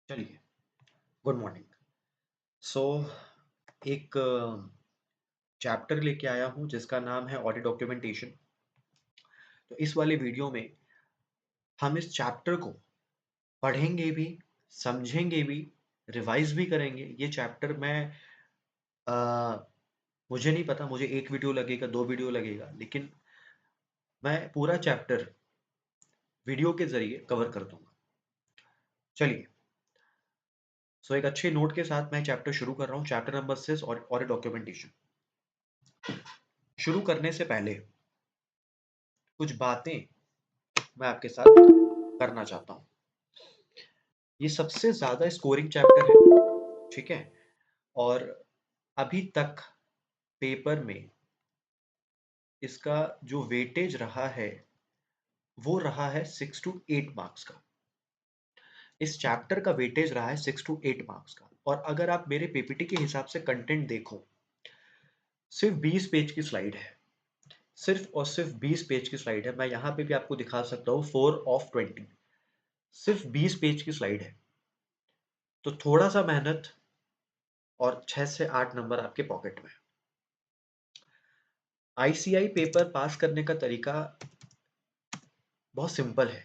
चलिए, good morning. सो एक chapter लेके आया हूँ जिसका नाम है ऑडिट डॉक्यूमेंटेशन। तो इस वाले वीडियो में हम इस चैप्टर को पढ़ेंगे भी, समझेंगे भी, रिवाइज भी करेंगे। ये चैप्टर मैं मुझे नहीं पता मुझे एक वीडियो लगेगा, 2 वीडियो लगेगा, लेकिन मैं पूरा चैप्टर वीडियो के ज़रिए कवर कर दूँगा। चलिए, सो एक अच्छे नोट के साथ मैं चैप्टर शुरू कर रहा हूँ। Chapter number 6 audit documentation. शुरू करने से पहले कुछ बातें मैं आपके साथ करना चाहता हूँ। ये सबसे ज़्यादा स्कोरिंग चैप्टर है, ठीक है? और अभी तक पेपर में इसका जो वेटेज रहा है, वो रहा है 6 टू 8 मार्क्स का। इस चैप्टर का वेटेज रहा है 6 टू 8 मार्क्स का। और अगर आप मेरे पीपीटी के हिसाब से कंटेंट देखो, सिर्फ 20 पेज की स्लाइड है। सिर्फ और सिर्फ 20 पेज की स्लाइड है। मैं यहाँ पे भी आपको दिखा सकता हूँ 4 ऑफ 20। सिर्फ 20 पेज की स्लाइड है। तो थोड़ा सा मेहनत और 6 से 8 नंबर आपके पॉकेट में। आईसीआई पेपर पास करने का तरीका बहुत सिंपल है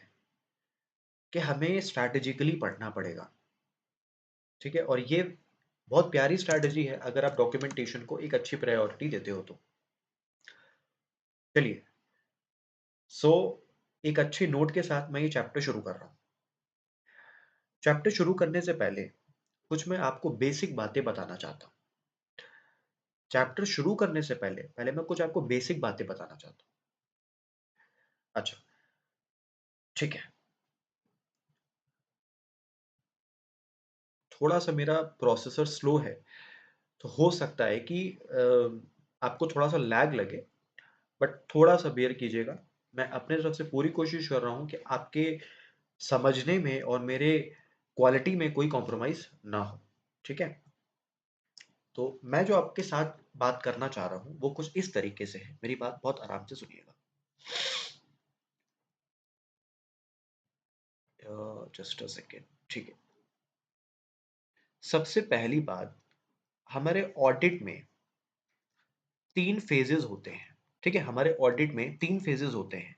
कि हमें स्ट्रैटेजिकली पढ़ना पड़ेगा, ठीक है? और ये बहुत प्यारी स्ट्रैटेजी है अगर आप डॉक्यूमेंटेशन को एक अच्छी प्रायोरिटी देते हो तो। चलिए, सो एक अच्छे नोट के साथ मैं ये चैप्टर शुरू कर रहा हूँ। चैप्टर शुरू करने से पहले कुछ मैं आपको बेसिक बातें बताना चाहता हूँ। चैप्टर शुरू करने से पहले पहले मैं कुछ आपको बेसिक बातें बताना चाहता हूँ। अच्छा, ठीक है। थोड़ा सा मेरा प्रोसेसर स्लो है, तो हो सकता है कि आपको थोड़ा सा लैग लगे, बट थोड़ा सा बेयर कीजिएगा। मैं अपने तरफ से पूरी कोशिश कर रहा हूँ कि आपके समझने में और मेरे क्वालिटी में कोई कॉम्प्रोमाइज ना हो, ठीक है? तो मैं जो आपके साथ बात करना चाह रहा हूँ वो कुछ इस तरीके से है। मेरी बात बहुत आराम से सुनिएगा। जस्ट अ सेकेंड, ठीक है। सबसे पहली बात, हमारे ऑडिट में 3 फेजेस होते हैं, ठीक है? हमारे ऑडिट में 3 फेजेस होते हैं।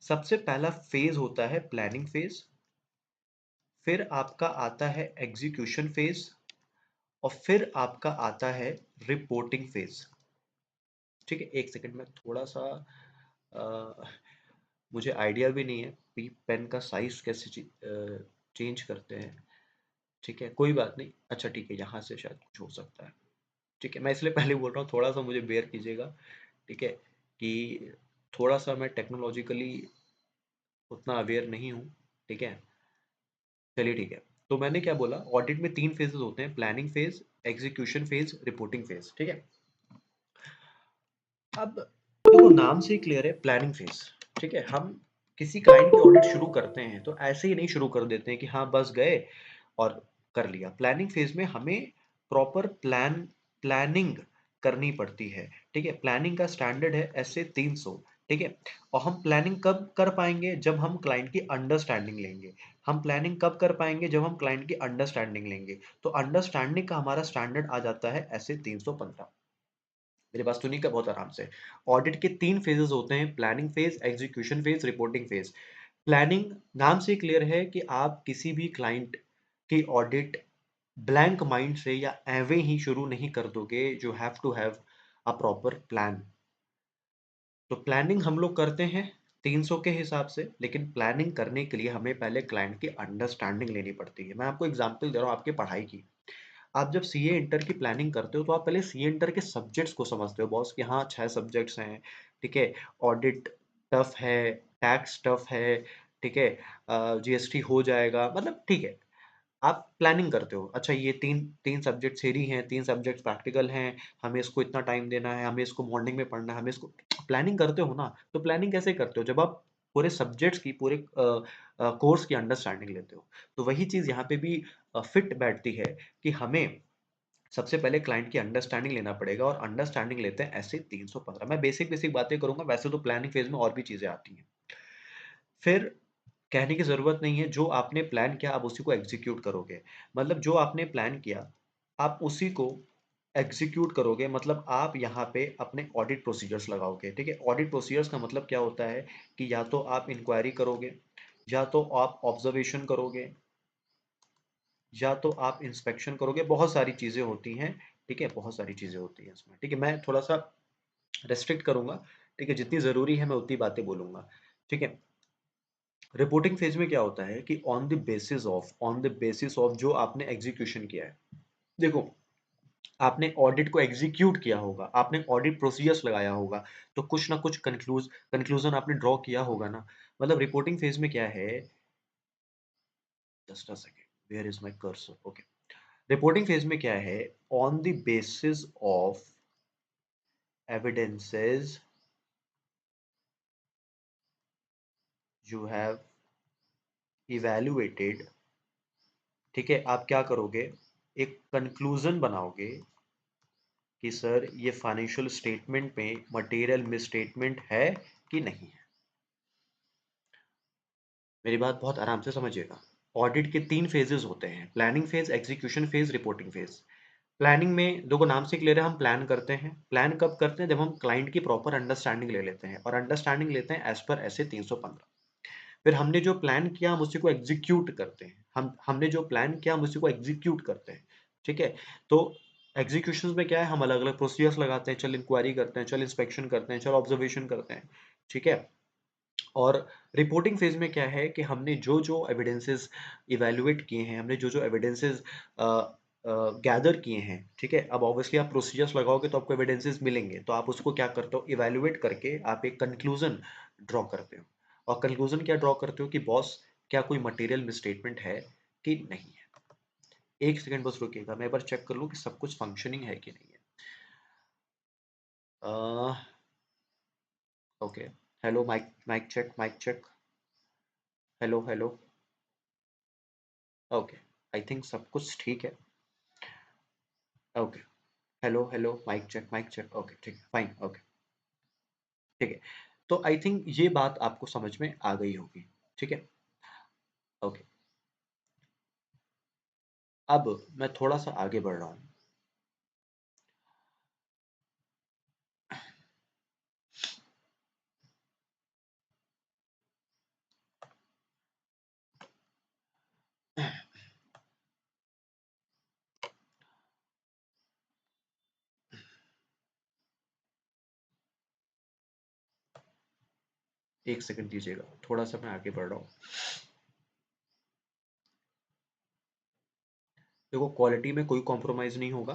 सबसे पहला फेज होता है प्लानिंग फेज, फिर आपका आता है एग्जीक्यूशन फेज, और फिर आपका आता है रिपोर्टिंग फेज, ठीक है? एक सेकंड में थोड़ा सा अ, मुझे आइडिया भी नहीं है पेन का साइज कैसे चेंज करते हैं, ठीक है? कोई बात नहीं। अच्छा, ठीक है, यहाँ से शायद कुछ हो सकता है, ठीक है? मैं इसलिए पहले बोल रहा हूँ, थोड़ा सा मुझे बेयर कीजिएगा, ठीक है? कि थोड़ा सा मैं टेक्नोलॉजिकली उतना अवेयर नहीं हूँ, ठीक है? चलिए, ठीक है। तो मैंने क्या बोला, ऑडिट में 3 फेजेस होते हैं: planning phase, execution phase, reporting phase, ठीक है? अब देखो, नाम से ही क्लियर है, प्लानिंग फेज, ठीक है? हम किसी क्लाइंट की ऑडिट शुरू करते हैं तो ऐसे ही नहीं शुरू कर देते हैं कि हाँ बस गए और कर लिया। प्लानिंग फेज में हमें प्रॉपर प्लानिंग करनी पड़ती है, ठीक है? प्लानिंग का स्टैंडर्ड है ऐसे 300, ठीक है? और हम प्लानिंग कब कर पाएंगे? जब हम क्लाइंट की अंडरस्टैंडिंग लेंगे। हम प्लानिंग कब कर पाएंगे? जब हम क्लाइंट की अंडरस्टैंडिंग लेंगे। तो अंडरस्टैंडिंग का हमारा स्टैंडर्ड आ जाता है ऐसे 315। मेरे पास सुनिए का बहुत आराम से। ऑडिट के 3 फेजेस होते हैं: planning phase, execution phase, reporting phase. Planning, नाम से क्लियर है कि आप किसी भी क्लाइंट की ऑडिट ब्लैंक माइंड से या एवे ही शुरू नहीं कर दोगे। You have to have a proper plan. तो प्लानिंग हम लोग करते हैं 300 के हिसाब से, लेकिन प्लानिंग करने के लिए हमें पहले क्लाइंट की अंडरस्टैंडिंग लेनी पड़ती है। मैं आपको एग्जांपल दे रहा हूँ आपकी पढ़ाई की। आप जब सीए इंटर की प्लानिंग करते हो तो आप पहले सीए इंटर के सब्जेक्ट्स को समझते हो बॉस, कि हाँ 6 सब्जेक्ट्स हैं, ठीक है? ऑडिट टफ है, टैक्स टफ है, ठीक है? जीएसटी हो जाएगा, मतलब ठीक है। आप प्लानिंग करते हो, अच्छा ये तीन तीन सब्जेक्ट थ्योरी हैं, 3 सब्जेक्ट प्रैक्टिकल हैं, हमें इसको इतना टाइम देना है, हमें इसको मॉर्निंग में पढ़ना है, हमें इसको प्लानिंग करते हो ना। तो प्लानिंग कैसे करते हो? जब आप पूरे सब्जेक्ट्स की, पूरे कोर्स की अंडरस्टैंडिंग लेते हो। तो वही चीज़ यहाँ पे भी फिट बैठती है कि हमें सबसे पहले क्लाइंट की अंडरस्टैंडिंग लेना पड़ेगा, और अंडरस्टैंडिंग लेते हैं ऐसे 315। मैं बेसिक बेसिक बातें करूंगा, वैसे तो प्लानिंग फेज में और भी चीज़ें आती हैं। फिर कहने की ज़रूरत नहीं है, जो आपने प्लान किया आप उसी को एग्ज़ीक्यूट करोगे। मतलब जो आपने प्लान किया, आप उसी को एग्ज़ीक्यूट करोगे, मतलब आप यहाँ पे अपने ऑडिट प्रोसीजर्स लगाओगे, ठीक है? ऑडिट प्रोसीजर्स का मतलब क्या होता है कि या तो आप इंक्वायरी करोगे, या तो आप ऑब्ज़र्वेशन करोगे, या तो आप इंस्पेक्शन करोगे, बहुत सारी चीज़ें होती हैं, ठीक है? बहुत सारी चीज़ें होती हैं इसमें, ठीक है? मैं थोड़ा-सा रेस्ट्रिक्ट करूँगा, ठीक है? जितनी ज़रूरी है मैं उतनी बातें बोलूँगा, ठीक है? रिपोर्टिंग फेज में क्या होता है कि ऑन द बेसिस ऑफ जो आपने एग्जीक्यूशन किया है। देखो, आपने ऑडिट को एग्जीक्यूट किया होगा, आपने ऑडिट प्रोसीजर्स लगाया होगा, तो कुछ ना कुछ कंक्लूजन आपने ड्रॉ किया होगा ना। मतलब रिपोर्टिंग फेज में क्या है, just a second, where is my cursor, okay. Reporting phase में क्या है, on the basis of evidences you have evaluated, ठीक है, आप क्या करोगे, एक कंक्लूजन बनाओगे कि सर ये फाइनेंशियल स्टेटमेंट में मटेरियल मिसस्टेटमेंट है कि नहीं है। मेरी बात बहुत आराम से समझिएगा। ऑडिट के 3 फेजेस होते हैं, planning phase, execution phase, reporting phase. Planning में देखो नाम से क्लियर है, हम प्लान करते हैं। प्लान कब करते हैं, जब हम क्लाइंट की प्रॉपर अंडरस्टैंडिंग ले लेते हैं, और अंडरस्टैंडिंग लेते हैं एज पर ऐसे 315। फिर हमने जो प्लान किया हम उसी को एग्जीक्यूट करते हैं, हमने जो प्लान किया हम उसी को एग्जीक्यूट करते हैं, ठीक है? तो एग्जीक्यूशन में क्या है, हम अलग अलग प्रोसीजर्स लगाते हैं, चल इंक्वायरी करते हैं, चल इंस्पेक्शन करते हैं, चल ऑब्जर्वेशन करते हैं, ठीक है? और रिपोर्टिंग फेज में क्या है कि हमने जो जो एविडेंसेस इवैल्यूएट किए हैं, हमने जो जो एविडेंसेस गैदर किए हैं, ठीक है? अब ऑब्वियसली आप प्रोसीजर्स लगाओगे तो आपको एविडेंसेस मिलेंगे, तो आप उसको क्या करते हो, इवैल्यूएट करके आप एक कंक्लूजन ड्रॉ करते हो। और कंक्लूजन क्या ड्रॉ करते हो कि बॉस, क्या कोई मटेरियल मिसस्टेटमेंट है कि नहीं है। एक सेकंड बस रुकिएगा, मैं एक बार चेक कर लूँ कि सब कुछ फंक्शनिंग है कि नहीं है। Okay, hello, mic mic check, mic check. Hello hello. Okay, I think सब कुछ ठीक है। Okay, hello hello, mic check, mic check. Okay, ठीक है, फाइन, ओके, ठीक है। तो आई थिंक ये बात आपको समझ में आ गई होगी, ठीक है? ओके, अब मैं थोड़ा सा आगे बढ़ रहा हूँ। एक सेकंड दीजिएगा, थोड़ा सा मैं आगे बढ़ रहा हूँ। देखो, क्वालिटी में कोई कॉम्प्रोमाइज़ नहीं होगा।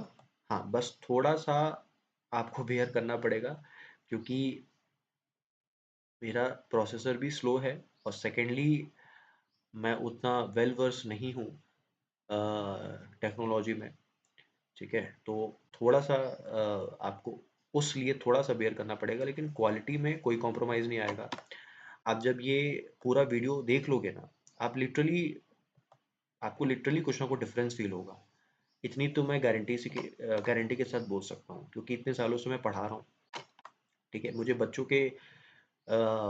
हाँ, बस थोड़ा सा आपको बेयर करना पड़ेगा, क्योंकि मेरा प्रोसेसर भी स्लो है, और सेकेंडली मैं उतना वेल वर्स नहीं हूँ टेक्नोलॉजी में, ठीक है? तो थोड़ा सा आपको उस लिए थोड़ा सा बेयर करना पड़ेगा, लेकिन क्वालिटी में कोई कॉम्प्रोमाइज़ नहीं आएगा। आप जब ये पूरा वीडियो देख लोगे ना, आप लिटरली आपको लिटरली कुछ ना कुछ डिफरेंस फील होगा। इतनी तो मैं गारंटी के साथ बोल सकता हूँ, क्योंकि इतने सालों से मैं पढ़ा रहा हूँ, ठीक है? मुझे बच्चों के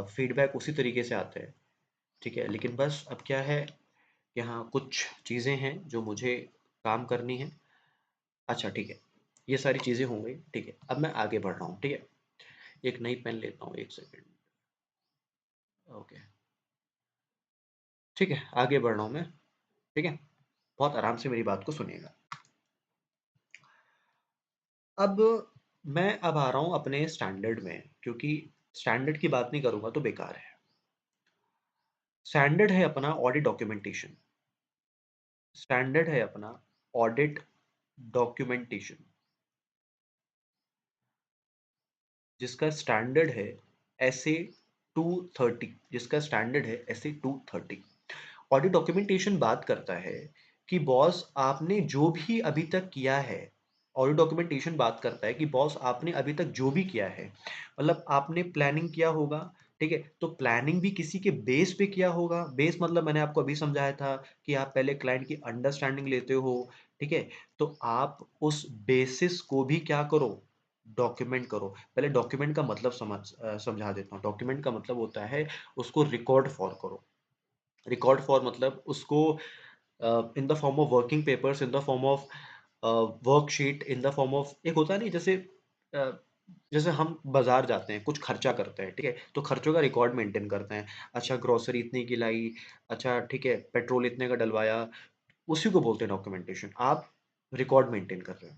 फीडबैक उसी तरीके से आते हैं, ठीक है? लेकिन बस अब क्या है कि हाँ, कुछ चीज़ें हैं जो मुझे काम करनी है। अच्छा, ठीक है, ये सारी चीज़ें हो गई, ठीक है? अब मैं आगे बढ़ रहा हूँ, ठीक है? एक नई पेन लेता हूँ, एक सेकंड। ओके, ठीक है, आगे बढ़ रहा हूँ मैं, ठीक है? बहुत आराम से मेरी बात को सुनिएगा। अब मैं अब आ रहा हूँ अपने स्टैंडर्ड में, क्योंकि स्टैंडर्ड की बात नहीं करूँगा तो बेकार है। स्टैंडर्ड है अपना ऑडिट डॉक्यूमेंटेशन। स्टैंडर्ड है अपना ऑडिट डॉक्यूमेंटेशन, जिसका स्टैंडर्ड है एसए 230, जिसका स्टैंडर्ड है एसए 230। ऑडिट डॉक्यूमेंटेशन बात करता है कि बॉस, आपने जो भी अभी तक किया है, ऑडिट डॉक्यूमेंटेशन बात करता है कि बॉस, आपने अभी तक जो भी किया है, मतलब आपने प्लानिंग किया होगा, ठीक है? तो प्लानिंग भी किसी के बेस पे किया होगा। बेस मतलब मैंने आपको अभी समझाया था कि आप पहले क्लाइंट की अंडरस्टैंडिंग लेते हो, ठीक है? तो आप उस बेसिस को भी क्या करो, डॉक्यूमेंट करो। पहले डॉक्यूमेंट का मतलब समझा देता हूँ। डॉक्यूमेंट का मतलब होता है उसको रिकॉर्ड फॉर करो, रिकॉर्ड फॉर मतलब उसको in the form of working papers, in the form of worksheet, in the form of, एक होता है नहीं जैसे जैसे हम बाजार जाते हैं, कुछ खर्चा करते हैं, ठीक है, तो खर्चों का रिकॉर्ड मेंटेन करते हैं। अच्छा ग्रोसरी इतने की लाई, अच्छा ठीक है, पेट्रोल इतने का डलवाया, उसी को बोलते हैं डॉक्यूमेंटेशन। आप रिकॉर्ड मेंटेन कर रहे हो,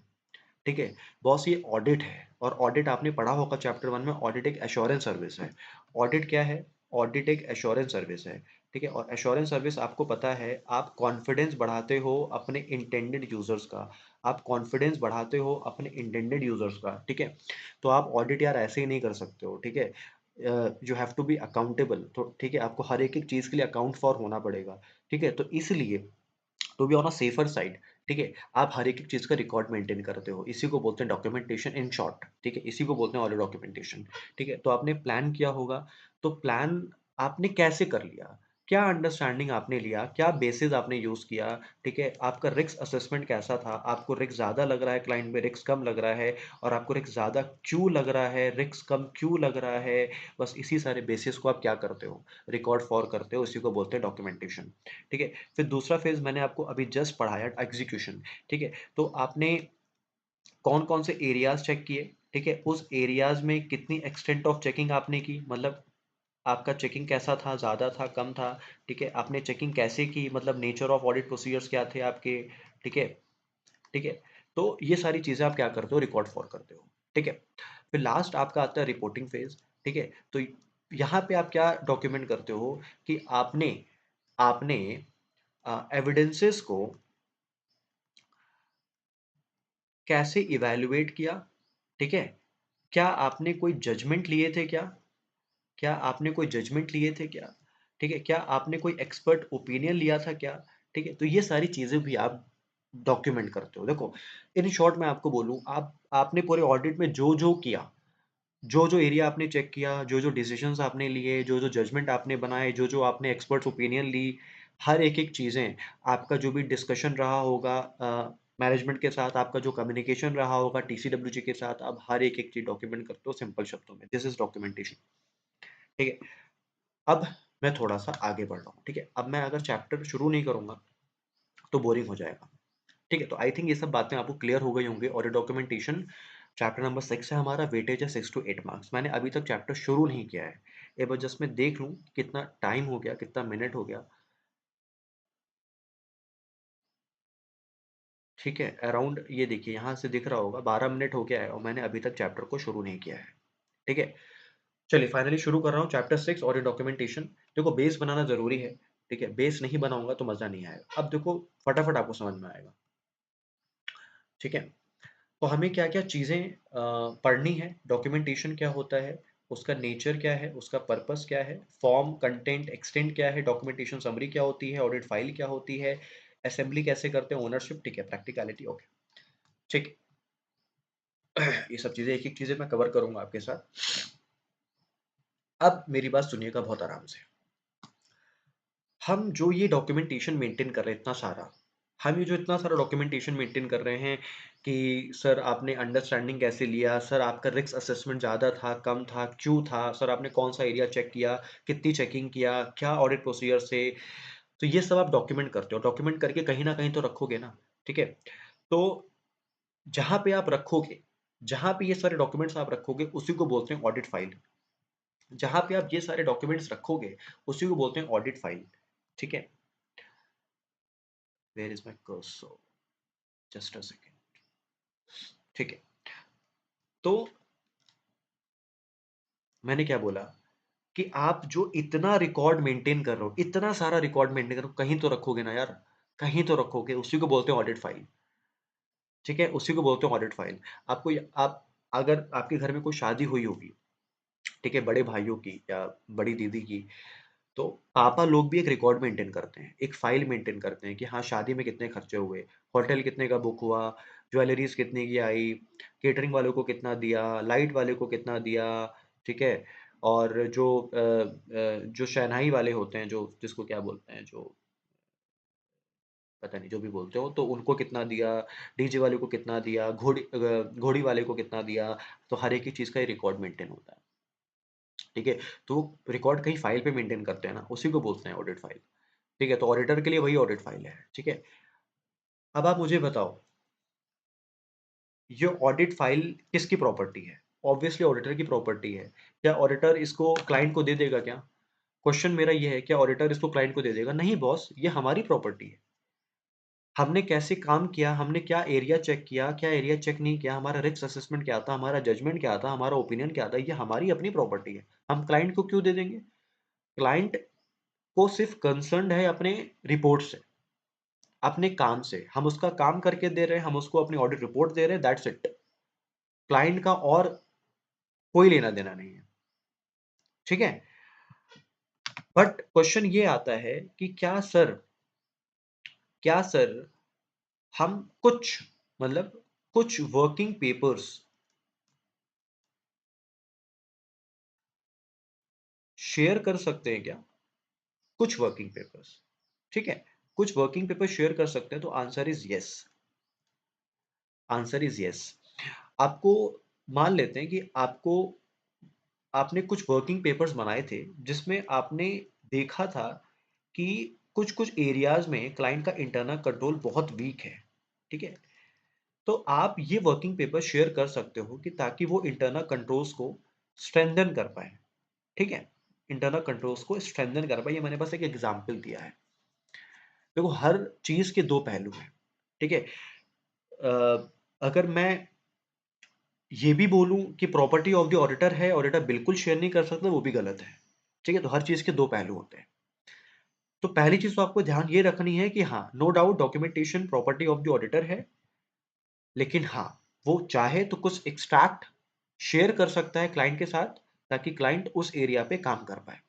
ठीक है। बॉस ये ऑडिट है, और ऑडिट आपने पढ़ा होगा चैप्टर 1 में, ऑडिट एक एश्योरेंस सर्विस है। ऑडिट क्या है? ऑडिट एक एश्योरेंस सर्विस है, ठीक है। और एश्योरेंस सर्विस आपको पता है, आप कॉन्फिडेंस बढ़ाते हो अपने इंटेंडेड यूजर्स का, आप कॉन्फिडेंस बढ़ाते हो अपने इंटेंडेड यूजर्स का, ठीक है। तो आप ऑडिट यार ऐसे ही नहीं कर सकते हो, ठीक है। You have to be accountable, तो ठीक है, आपको हर एक एक चीज के लिए अकाउंट फॉर होना पड़ेगा, ठीक है। तो इसलिए to be on a safer side, ठीक है, आप हर एक चीज का रिकॉर्ड मेंटेन करते हो, इसी को बोलते हैं डॉक्यूमेंटेशन इन शॉर्ट, ठीक है, इसी को बोलते हैं ऑडियो डॉक्यूमेंटेशन, ठीक है। तो आपने प्लान किया होगा, तो प्लान आपने कैसे कर लिया, क्या अंडरस्टैंडिंग आपने लिया, क्या बेसिस आपने यूज किया, ठीक है, आपका रिस्क असेसमेंट कैसा था, आपको रिस्क ज्यादा लग रहा है, क्लाइंट में रिस्क कम लग रहा है, और आपको रिस्क ज्यादा क्यों लग रहा है, रिस्क कम क्यों लग रहा है, बस इसी सारे बेसिस को आप क्या करते हो, रिकॉर्ड फॉर करते हो, इसी को बोलते हैं डॉक्यूमेंटेशन, ठीक है। फिर दूसरा फेज मैंने आपको अभी जस्ट पढ़ाया, एग्जीक्यूशन, ठीक है। तो आपने कौन कौन से एरियाज चेक किए, ठीक है, उस एरियाज में कितनी एक्सटेंट ऑफ चेकिंग आपने की, मतलब आपका चेकिंग कैसा था, ज्यादा था, कम था, ठीक है, आपने चेकिंग कैसे की, मतलब नेचर ऑफ ऑडिट प्रोसीजर्स क्या थे आपके, ठीक है, ठीक है। तो ये सारी चीजें आप क्या करते हो, रिकॉर्ड फॉर करते हो, ठीक है। फिर लास्ट आपका आता है रिपोर्टिंग फेज, ठीक है। तो यहाँ पे आप क्या डॉक्यूमेंट करते हो कि आपने आपने एविडेंसेस को कैसे इवैल्यूएट किया, ठीक है, क्या आपने कोई जजमेंट लिए थे क्या, क्या आपने कोई जजमेंट लिए थे क्या, ठीक है, क्या आपने कोई एक्सपर्ट ओपिनियन लिया था क्या, ठीक है। तो ये सारी चीजें भी आप डॉक्यूमेंट करते हो। देखो, इन शॉर्ट मैं आपको बोलूं, आप आपने पूरे ऑडिट में जो जो किया, जो जो एरिया आपने चेक किया, जो जो डिसीजंस आपने लिए, जो जो जजमेंट आपने बनाए, जो जो आपने एक्सपर्ट ओपिनियन ली, हर एक एक चीजें, आपका जो भी डिस्कशन रहा होगा मैनेजमेंट के साथ, आपका जो कम्युनिकेशन रहा होगा टीसीडब्ल्यूजी के साथ, आप हर एक एक चीज डॉक्यूमेंट करते हो सिंपल शब्दों में, दिस इज डॉक्यूमेंटेशन, ठीक है। अब मैं थोड़ा सा आगे बढ़ रहा हूँ, ठीक है। अब मैं अगर चैप्टर शुरू नहीं करूंगा तो बोरिंग हो जाएगा, ठीक है। तो आई थिंक ये सब बातें आपको क्लियर हो गई होंगी। और डॉक्यूमेंटेशन चैप्टर नंबर 6 है हमारा, वेटेज है 6 to 8 मार्क्स। मैंने अभी तक चैप्टर शुरू नहीं किया है, एक बार जस्ट मैं देख लूं कितना टाइम हो गया, कितना मिनट हो गया, ठीक है। अराउंड ये देखिए, यहाँ से दिख रहा होगा 12 मिनट हो गया है, और मैंने अभी तक चैप्टर को शुरू नहीं किया है, ठीक है। चलिए फाइनली शुरू कर रहा हूँ चैप्टर 6 और डॉक्यूमेंटेशन। देखो बेस बनाना जरूरी है, ठीक है, बेस नहीं बनाऊंगा तो मजा नहीं आएगा। अब देखो फटाफट आपको समझ में आएगा, ठीक है। तो हमें क्या क्या चीजें पढ़नी है, डॉक्यूमेंटेशन क्या होता है, उसका नेचर क्या है, उसका पर्पस क्या है, फॉर्म कंटेंट एक्सटेंट क्या है, डॉक्यूमेंटेशन समरी क्या होती है, ऑडिट फाइल क्या होती है, असेंबली कैसे करते हैं, ओनरशिप, ठीक है, प्रैक्टिकलिटी, ओके, ठीक है। ये सब चीजें एक एक चीजें मैं कवर करूंगा आपके साथ। अब मेरी बात सुनिएगा बहुत आराम से। हम जो ये डॉक्यूमेंटेशन मेंटेन कर रहे हैं इतना सारा, हम ये जो इतना सारा डॉक्यूमेंटेशन मेंटेन कर रहे हैं कि सर आपने अंडरस्टैंडिंग कैसे लिया, सर आपका रिस्क असेसमेंट ज़्यादा था, कम था, क्यों था, सर आपने कौन सा एरिया चेक किया, कितनी चेकिंग किया, क्या ऑडिट प्रोसीजर से, तो ये सब आप डॉक्यूमेंट करते हो। डॉक्यूमेंट करके कहीं ना कहीं तो रखोगे ना, ठीक है। तो जहां पे आप रखोगे, जहां पे ये सारे डॉक्यूमेंट्स आप रखोगे, उसी को बोलते हैं ऑडिट फाइल। जहां पे आप ये सारे डॉक्यूमेंट्स रखोगे, उसी को बोलते हैं ऑडिट फाइल, ठीक है। Where is my cursor, just a second, ठीक है। तो मैंने क्या बोला कि आप जो इतना रिकॉर्ड मेंटेन कर रहे हो, इतना सारा रिकॉर्ड मेंटेन कर रहे हो, कहीं तो रखोगे ना यार, कहीं तो रखोगे, उसी को बोलते हैं ऑडिट फाइल, ठीक है, उसी को बोलते हैं ऑडिट फाइल। आप अगर आपके घर में कोई शादी हुई होगी, ठीक है, बड़े भाइयों की या बड़ी दीदी की, तो पापा लोग भी एक रिकॉर्ड मेंटेन करते हैं, एक फाइल मेंटेन करते हैं कि हाँ शादी में कितने खर्चे हुए, होटल कितने का बुक हुआ, ज्वेलरीज कितने की आई, केटरिंग वालों को कितना दिया, लाइट वाले को कितना दिया, ठीक है। और जो शहनाई वाले होते हैं, जो जिसको क्या बोलते हैं, जो पता नहीं जो भी बोलते हो, तो उनको कितना दिया, डीजे वाले को कितना दिया, घोड़ी वाले को कितना दिया, तो हर एक ही चीज का रिकॉर्ड मेंटेन होता है, ठीक है। तो रिकॉर्ड कहीं फाइल पे मेंटेन करते हैं ना, उसी को बोलते हैं ऑडिट फाइल, ठीक है, तो ऑडिटर के लिए वही ऑडिट फाइल है, ठीक है। अब आप मुझे बताओ, ये ऑडिट फाइल किसकी प्रॉपर्टी है? ऑब्वियसली ऑडिटर की प्रॉपर्टी है। क्या ऑडिटर इसको क्लाइंट को दे देगा क्या? क्वेश्चन मेरा ये है, क्या ऑडिटर इसको क्लाइंट को दे देगा? नहीं बॉस, ये हमारी प्रॉपर्टी है। हमने कैसे काम किया, हमने क्या एरिया चेक किया, क्या एरिया चेक नहीं किया, हमारा रिस्क असेसमेंट क्या था, हमारा जजमेंट क्या था, हमारा ओपिनियन क्या था, ये हमारी अपनी प्रॉपर्टी है। हम क्लाइंट को क्यों दे देंगे? क्लाइंट को सिर्फ कंसर्न है अपने रिपोर्ट से, अपने काम से। हम उसका काम करके दे रहे हैं, हम उसको अपनी ऑडिट रिपोर्ट दे रहे हैं, दैट्स इट। क्लाइंट का और कोई लेना देना नहीं है, ठीक है। बट क्वेश्चन ये आता है कि क्या सर हम कुछ, मतलब कुछ वर्किंग पेपर्स शेयर कर सकते हैं क्या? कुछ वर्किंग पेपर्स, ठीक है, कुछ वर्किंग पेपर शेयर कर सकते हैं, तो answer is yes. Answer is yes. आपको, मान लेते हैं कि आपने कुछ वर्किंग पेपर्स बनाए थे, जिसमें आपने देखा था कि कुछ कुछ एरियाज में क्लाइंट का इंटरनल कंट्रोल बहुत वीक है, ठीक है। तो आप ये वर्किंग पेपर शेयर कर सकते हो कि ताकि वो इंटरनल कंट्रोल्स को स्ट्रेंथन कर पाए, ठीक है। इंटरनल कंट्रोल्स को स्ट्रेंथन कर पाए, ये मैंने बस एक एग्जांपल दिया है। देखो, हर चीज के दो पहलू हैं, ठीक है। अगर मैं ये भी बोलूं कि प्रॉपर्टी ऑफ द ऑडिटर है, ऑडिटर बिल्कुल शेयर नहीं कर सकता, वो भी गलत है, ठीक है। तो हर चीज के दो पहलू होते हैं। तो पहली चीज तो आपको ध्यान ये रखनी है कि हाँ, no doubt documentation property of the auditor है, लेकिन हाँ, वो चाहे तो कुछ एक्सट्रैक्ट शेयर कर सकता है क्लाइंट के साथ, ताकि क्लाइंट उस एरिया पे काम कर पाए।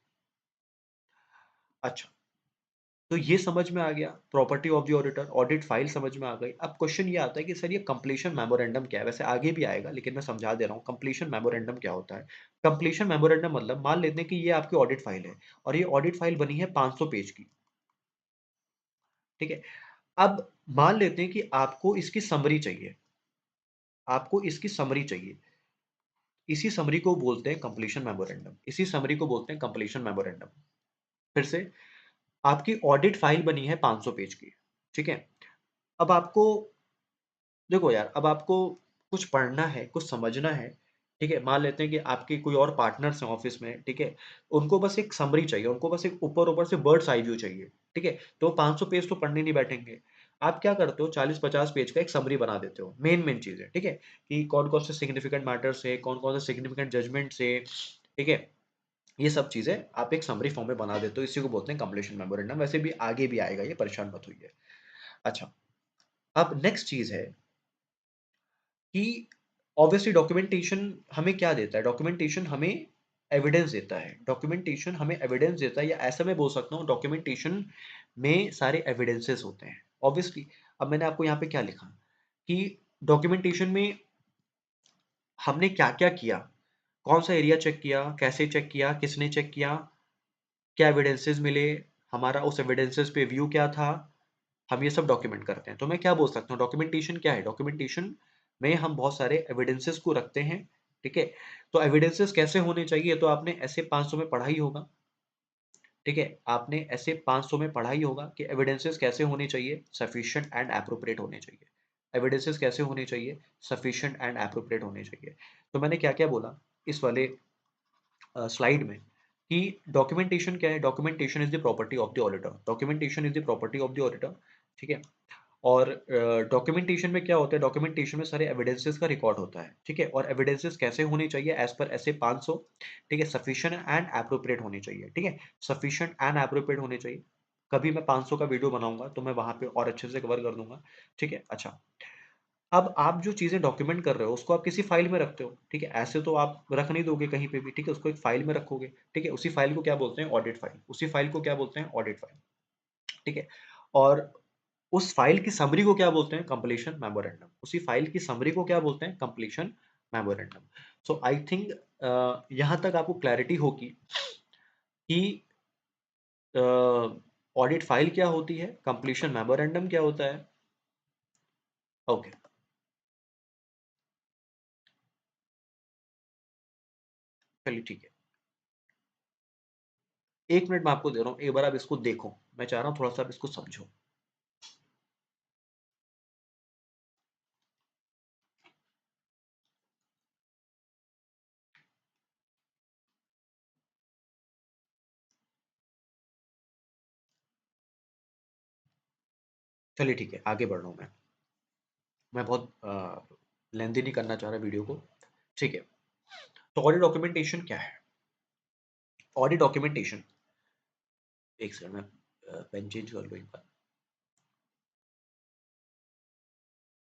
अच्छा, तो ये समझ में आ गया, property of the auditor, audit file समझ में आ गई। अब क्वेश्चन ये आता है कि सर ये कंप्लीशन मेमोरेंडम क्या है? वैसे आगे भी आएगा, लेकिन मैं समझा दे रहा हूँ कंप्लीशन मेमोरेंडम क्या होता है। कंप्लीशन मेमोरेंडम मतलब, मान लेते हैं कि ये आपकी ऑडिट फाइल है, और ये ऑडिट फाइल बनी है 500 पेज की, ठीक है। अब मान लेते हैं कि आपको इसकी समरी चाहिए, आपको इसकी समरी चाहिए। इसी समरी को बोलते हैं कंप्लीशन मेमोरेंडम, इसी समरी को बोलते हैं कंप्लीशन मेमोरेंडम। फिर से, आपकी ऑडिट फाइल बनी है 500 पेज की, ठीक है। अब आपको, देखो यार, अब आपको कुछ पढ़ना है, कुछ समझना है, ठीक है। मान लेते हैं कि आपके कोई और पार्टनर्स हैं ऑफिस में, ठीक है। उनको बस एक समरी चाहिए, उनको बस एक ऊपर ऊपर से बर्ड्स आई व्यू चाहिए, ठीक है। तो 500 पेज तो पढ़ने नहीं बैठेंगे। आप क्या करते हो, 40-50 पेज का एक समरी बना देते हो, मेन मेन चीजें, ठीक है, कि कौन कौन से सिग्निफिकेंट मैटर्स है, कौन कौन से सिग्निफिकेंट जजमेंट्स है, ठीक है। ये सब चीजें आप एक समरी फॉर्म में बना देते हो, इसी को बोलते हैं कंप्लीशन मेमोरेंडम। वैसे भी आगे भी आएगा ये, परेशान मत होइए। अच्छा, अब नेक्स्ट चीज है कि ऑब्वियसली डॉक्यूमेंटेशन हमें क्या देता है? डॉक्यूमेंटेशन हमें एविडेंस देता है, डॉक्यूमेंटेशन हमें एविडेंस देता है, या ऐसा मैं बोल सकता हूँ, डॉक्यूमेंटेशन में सारे एविडेंसेस होते हैं, ऑब्वियसली। अब मैंने आपको यहाँ पे क्या लिखा कि डॉक्यूमेंटेशन में हमने क्या क्या किया, कौन सा एरिया चेक किया, कैसे चेक किया, किसने चेक किया, क्या एविडेंसेस मिले, हमारा उस एविडेंसेस पे व्यू क्या था, हम ये सब डॉक्यूमेंट करते हैं। तो मैं क्या बोल सकता हूँ, डॉक्यूमेंटेशन क्या है? डॉक्यूमेंटेशन में हम बहुत सारे एविडेंसेस को रखते हैं, ठीक है। तो एविडेंसेस कैसे होने चाहिए? तो आपने ऐसे 500 में पढ़ा ही होगा, ठीक है। आपने ऐसे 500 में पढ़ा ही होगा कि एविडेंसेस कैसे होने चाहिए, सफिशिएंट एंड एप्रोप्रिएट होने चाहिए। एविडेंसेस कैसे होने चाहिए? सफिशिएंट एंड एप्रोप्रिएट होने चाहिए। तो मैंने क्या क्या बोला इस वाले स्लाइड में, कि डॉक्यूमेंटेशन क्या है? Documentation is the property of the auditor, documentation is the property of the auditor, ठीक है। और डॉक्यूमेंटेशन में क्या होता है? डॉक्यूमेंटेशन में सारे एविडेंसेस का रिकॉर्ड होता है, ठीक है। और एविडेंसेस कैसे होने चाहिए? एज पर ऐसे 500, ठीक है। सफिशिएंट एंड एप्रोप्रिएट होने चाहिए, ठीक है। सफिशिएंट एंड एप्रोप्रिएट होने चाहिए। कभी मैं 500 का वीडियो बनाऊंगा तो मैं वहां पे और अच्छे से कवर कर दूंगा, ठीक है। अच्छा, अब आप जो चीजें डॉक्यूमेंट कर रहे हो, उसको आप किसी फाइल में रखते हो, ठीक है। ऐसे तो आप रख नहीं दोगे कहीं पे भी, ठीक है। उसको एक फाइल में रखोगे, ठीक है। उसी फाइल को क्या बोलते हैं? Audit file. उसी फाइल को क्या बोलते हैं? ऑडिट फाइल, ठीक है। और उस फाइल की समरी को क्या बोलते हैं? Completion memorandum. उसी फाइल की समरी को क्या बोलते हैं? Completion memorandum. So I think यहां तक आपको क्लैरिटी होगी कि ऑडिट फाइल क्या होती है, कंप्लीशन मेमोरेंडम क्या होता है। ओके, चलिए ठीक है। 1 मिनट मैं आपको दे रहा हूँ, एक बार आप इसको देखो। मैं चाह रहा हूँ थोड़ा सा आप इसको समझो। चलिए ठीक है, आगे बढ़ रहा हूँ मैं बहुत लेंथी नहीं करना चाह रहा वीडियो को। ठीक है, तो ऑडिट डॉक्यूमेंटेशन क्या है? ऑडिट डॉक्यूमेंटेशन, एक सेकंड में पेन चेंज कर लो एक बार।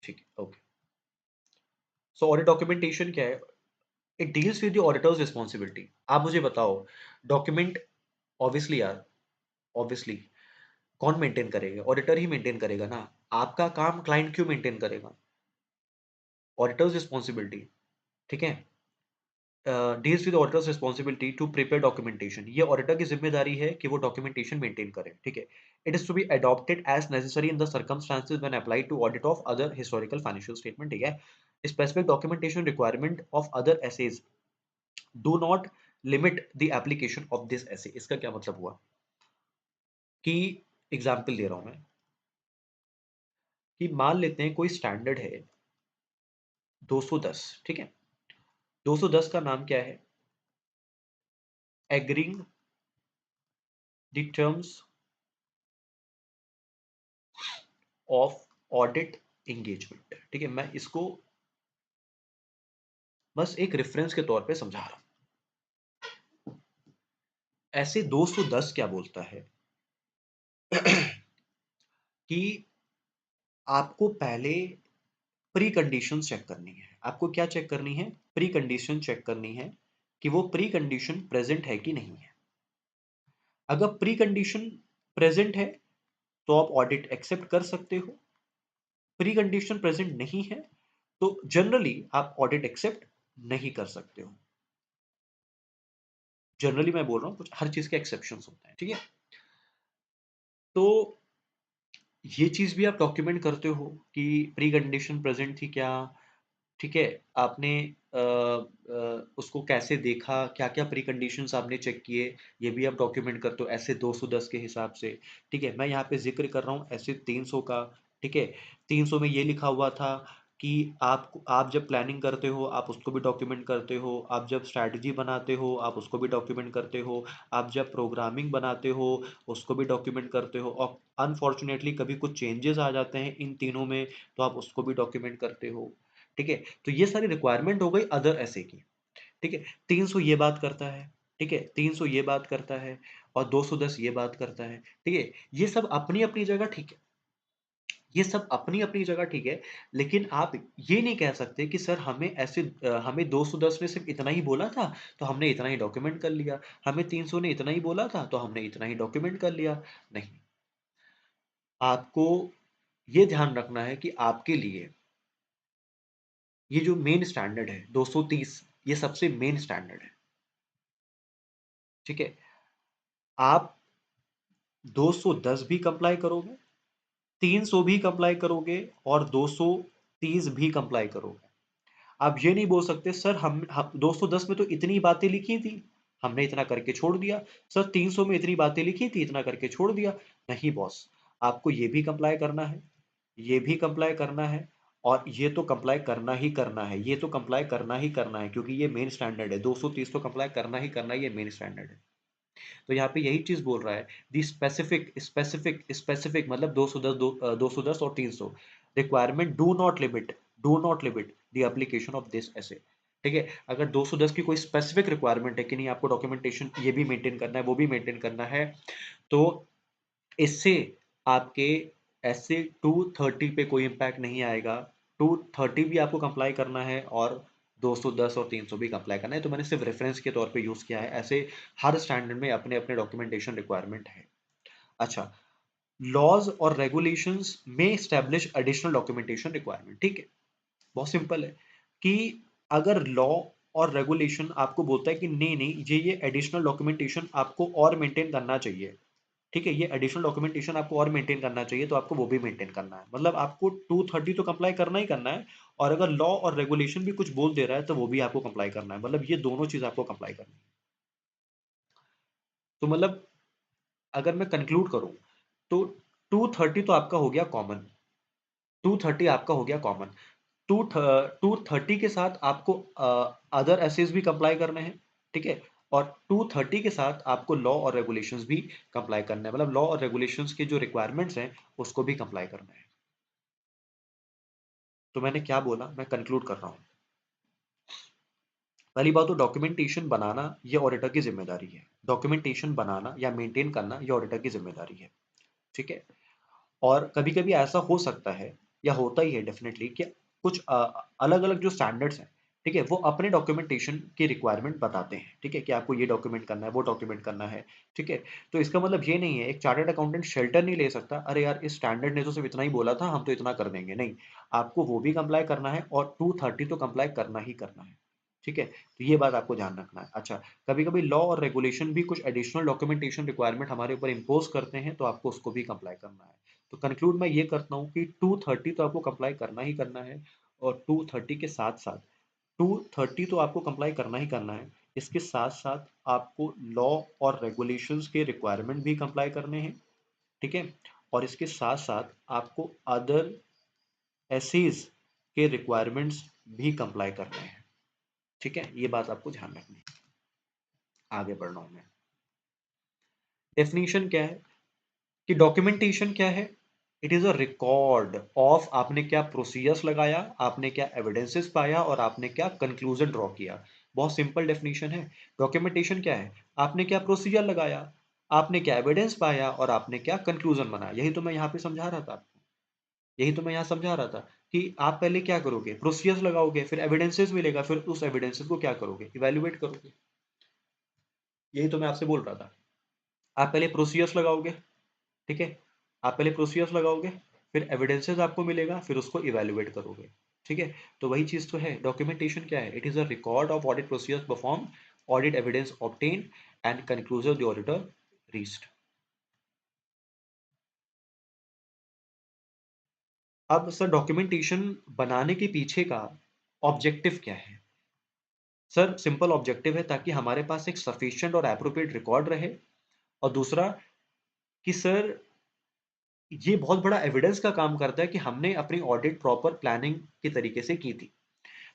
ठीक है, ओके। सो ऑडिट डॉक्यूमेंटेशन क्या है? It deals with the auditors responsibility. आप मुझे बताओ, डॉक्यूमेंट, ऑब्वियसली यार, ऑब्वियसली कौन मेंटेन करेगा? ऑडिटर ही मेंटेन करेगा ना। आपका काम क्लाइंट क्यों मेंटेन करेगा? ऑडिटर्स रिस्पॉन्सिबिलिटी, ठीक है। Deals with auditor's responsibility to prepare documentation. ये ऑडिटर की जिम्मेदारी है कि वो डॉक्यूमेंटेशन मेंटेन करे, ठीक है। It is to be adopted as necessary in the circumstances when applied to audit of other historical financial statement, ठीक है। Specific documentation requirement of other SAs do not limit the application of this SA. इसका क्या मतलब हुआ कि, example दे रहा हूं मैं, कि मान लेते हैं कोई स्टैंडर्ड है 210, ठीक है। 210 का नाम क्या है? Agreeing the terms of audit engagement, ठीक है। मैं इसको बस एक रेफरेंस के तौर पे समझा रहा हूं। ऐसे 210 क्या बोलता है कि आपको पहले प्री कंडीशन चेक करनी है। आपको क्या चेक करनी है? प्री कंडीशन चेक करनी है कि वो प्री कंडीशन प्रेजेंट है कि नहीं है। अगर प्री कंडीशन प्रेजेंट है तो आप ऑडिट एक्सेप्ट कर सकते हो। प्री कंडीशन प्रेजेंट नहीं है तो जनरली आप ऑडिट एक्सेप्ट नहीं कर सकते हो। जनरली मैं बोल रहा हूं, कुछ हर चीज के एक्सेप्शंस होते हैं, ठीक है। तो ये चीज भी आप डॉक्यूमेंट करते हो कि प्री कंडीशन प्रेजेंट थी क्या, ठीक है। आपने उसको कैसे देखा, क्या क्या प्री कंडीशंस आपने चेक किए, ये भी आप डॉक्यूमेंट करते हो ऐसे 210 के हिसाब से, ठीक है। मैं यहाँ पे जिक्र कर रहा हूँ ऐसे 300 का, ठीक है। 300 में ये लिखा हुआ था कि आप जब प्लानिंग करते हो आप उसको भी डॉक्यूमेंट करते हो, आप जब स्ट्रैटेजी बनाते हो आप उसको भी डॉक्यूमेंट करते हो, आप जब प्रोग्रामिंग बनाते हो उसको भी डॉक्यूमेंट करते हो, और अनफॉर्चुनेटली कभी कुछ चेंजेस आ जाते हैं इन तीनों में तो आप उसको भी डॉक्यूमेंट करते हो, ठीक है। तो ये सारी रिक्वायरमेंट हो गई अदर ऐसे की, ठीक है। 300 ये बात करता है, ठीक है। 300 ये बात करता है और 210 ये बात करता है, ठीक है। ये सब अपनी अपनी जगह ठीक है, ये सब अपनी अपनी जगह ठीक है। लेकिन आप ये नहीं कह सकते कि सर हमें ऐसे हमें 210 ने सिर्फ इतना ही बोला था तो हमने इतना ही डॉक्यूमेंट कर लिया, हमें 300 ने इतना ही बोला था तो हमने इतना ही डॉक्यूमेंट कर लिया। नहीं, आपको ये ध्यान रखना है कि आपके लिए ये जो मेन स्टैंडर्ड है 230, ये सबसे मेन स्टैंडर्ड है, ठीक है। आप 210 भी कंप्लाई करोगे, 300 भी कंप्लाई करोगे और 230 भी कंप्लाई करोगे। आप ये नहीं बोल सकते सर हम 210 में तो इतनी बातें लिखी थी, हमने इतना करके छोड़ दिया। सर 300 में इतनी बातें लिखी थी, इतना करके छोड़ दिया। नहीं बॉस, आपको ये भी कंप्लाई करना है, ये भी कंप्लाई करना है, और ये तो कंप्लाई करना ही करना है, ये तो कंप्लाई करना ही करना है, क्योंकि ये मेन स्टैंडर्ड है। 230 तो कंप्लाई करना ही करना है, ये मेन स्टैंडर्ड है। तो यहाँ पे यही चीज बोल रहा है, दी स्पेसिफिक स्पेसिफिक स्पेसिफिक मतलब 210 210 और 300 requirement do not limit the application of this ऐसे, ठीक है। अगर 210 की कोई स्पेसिफिक रिक्वायरमेंट है कि नहीं आपको डॉक्यूमेंटेशन ये भी मेंटेन करना है वो भी मेंटेन करना है, तो इससे आपके ऐसे 230 पे कोई इम्पैक्ट नहीं आएगा। 230 भी आपको कंप्लाई करना है और 210 और 300 भी कंप्लाई करना है। तो मैंने सिर्फ रेफरेंस के तौर पे यूज किया है, ऐसे हर स्टैंडर्ड में अपने अपने डॉक्यूमेंटेशन रिक्वायरमेंट है। अच्छा, लॉज और रेगुलेशंस में स्टैब्लिश एडिशनल डॉक्यूमेंटेशन रिक्वायरमेंट, ठीक है। बहुत सिंपल है कि अगर लॉ और रेगुलेशन आपको बोलता है कि नहीं नहीं ये एडिशनल डॉक्यूमेंटेशन आपको और मेंटेन करना चाहिए, ठीक है, ये एडिशनल डॉक्यूमेंटेशन आपको और मेंटेन करना चाहिए, तो आपको वो भी मेंटेन करना है। मतलब आपको 230 तो कंप्लाई करना ही करना है, और अगर लॉ और रेगुलेशन भी कुछ बोल दे रहा है तो वो भी आपको कंप्लाई करना है। मतलब ये दोनों चीज आपको कंप्लाई करनी है। तो मतलब अगर मैं कंक्लूड करूं तो 230 तो आपका हो गया कॉमन, 230 आपका हो गया कॉमन। टू 230 के साथ आपको अदर एसेस भी कंप्लाई करने हैं, ठीक है। और 230 के साथ आपको लॉ और रेगुलेशंस भी कंप्लाई करना है, मतलब लॉ और रेगुलेशंस के जो रिक्वायरमेंट्स हैं उसको भी कंप्लाई करना है। तो मैंने क्या बोला, मैं कंक्लूड कर रहा हूं। पहली बात तो डॉक्यूमेंटेशन बनाना ये ऑडिटर की जिम्मेदारी है, डॉक्यूमेंटेशन बनाना या मेंटेन करना ये ऑडिटर की जिम्मेदारी है, ठीक है। और कभी कभी ऐसा हो सकता है या होता ही है डेफिनेटली कि कुछ अलग अलग जो स्टैंडर्ड्स हैं, ठीक है, वो अपने डॉक्यूमेंटेशन की रिक्वायरमेंट बताते हैं, ठीक है, कि आपको ये डॉक्यूमेंट करना है, वो डॉक्यूमेंट करना है, ठीक है। तो इसका मतलब ये नहीं है, एक चार्टर्ड अकाउंटेंट शेल्टर नहीं ले सकता, अरे यार इस स्टैंडर्ड ने तो सिर्फ इतना ही बोला था, हम तो इतना कर देंगे, नहीं। आपको वो भी कंप्लाई करना है और 230 तो कंप्लाई करना ही करना है, ठीक है। तो ये बात आपको ध्यान रखना है। अच्छा, कभी कभी लॉ और रेगुलेशन भी कुछ एडिशनल डॉक्यूमेंटेशन रिक्वायरमेंट हमारे ऊपर इम्पोज करते हैं, तो आपको उसको भी कंप्लाई करना है। तो कंक्लूड मैं ये करता हूँ कि 230 तो आपको कंप्लाई करना ही करना है, और 230 के साथ साथ 230 तो आपको कंप्लाई करना ही करना है, इसके साथ साथ आपको लॉ और रेगुलेशंस के रिक्वायरमेंट भी कंप्लाई करने हैं, ठीक है। और इसके साथ साथ आपको अदर एसेज के रिक्वायरमेंट्स भी कंप्लाई करने हैं, ठीक है। ये बात आपको ध्यान रखनी है। आगे बढ़ रहा हूं मैं। डेफिनेशन क्या है कि डॉक्यूमेंटेशन क्या है? It is a record of आपने क्या प्रोसीजर्स लगाया, आपने क्या एविडेंसेस पाया और आपने क्या कंक्लूजन ड्रॉ किया। बहुत सिंपल डेफिनेशन है। डॉक्यूमेंटेशन क्या है? आपने क्या प्रोसीजर लगाया, आपने क्या एविडेंस पाया और आपने क्या कंक्लूजन बनाया। यही तो मैं यहाँ पे समझा रहा था आपको, यही तो मैं यहाँ समझा रहा था कि आप पहले क्या करोगे, प्रोसीजर्स लगाओगे, फिर एविडेंसेस मिलेगा, फिर उस एविडेंसेस को क्या करोगे, इवेल्युएट करोगे। यही तो मैं आपसे बोल रहा था। आप पहले प्रोसीजर्स लगाओगे, ठीक है, आप पहले प्रोसीजर्स लगाओगे, फिर एविडेंसेस आपको मिलेगा, फिर उसको इवेल्युएट करोगे, ठीक है। तो वही चीज तो है, डॉक्यूमेंटेशन क्या है? It is a record of audit procedures perform, audit evidence obtain and conclusion the auditor reached. अब सर डॉक्यूमेंटेशन बनाने के पीछे का ऑब्जेक्टिव क्या है? सर सिंपल ऑब्जेक्टिव है ताकि हमारे पास एक सफिशिएंट और एप्रोप्रिएट रिकॉर्ड रहे, और दूसरा कि सर ये बहुत बड़ा एविडेंस का काम करता है कि हमने अपनी ऑडिट प्रॉपर प्लानिंग के तरीके से की थी।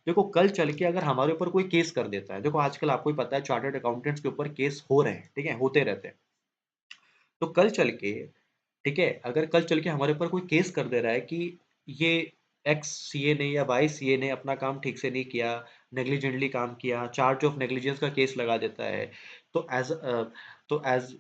देखो कल चल के अगर हमारे ऊपर कोई केस कर देता है, देखो आजकल आपको ही पता है चार्टर्ड अकाउंटेंट्स के ऊपर केस हो रहे हैं, ठीक है, होते रहते हैं। तो कल चल के, ठीक है, अगर कल चल के हमारे ऊपर कोई केस कर दे रहा है कि ये एक्स सीए ने या वाई सीए ने अपना काम ठीक से नहीं किया, नेग्लिजेंटली काम किया, चार्ज ऑफ नेग्लिजेंस का केस लगा देता है, तो as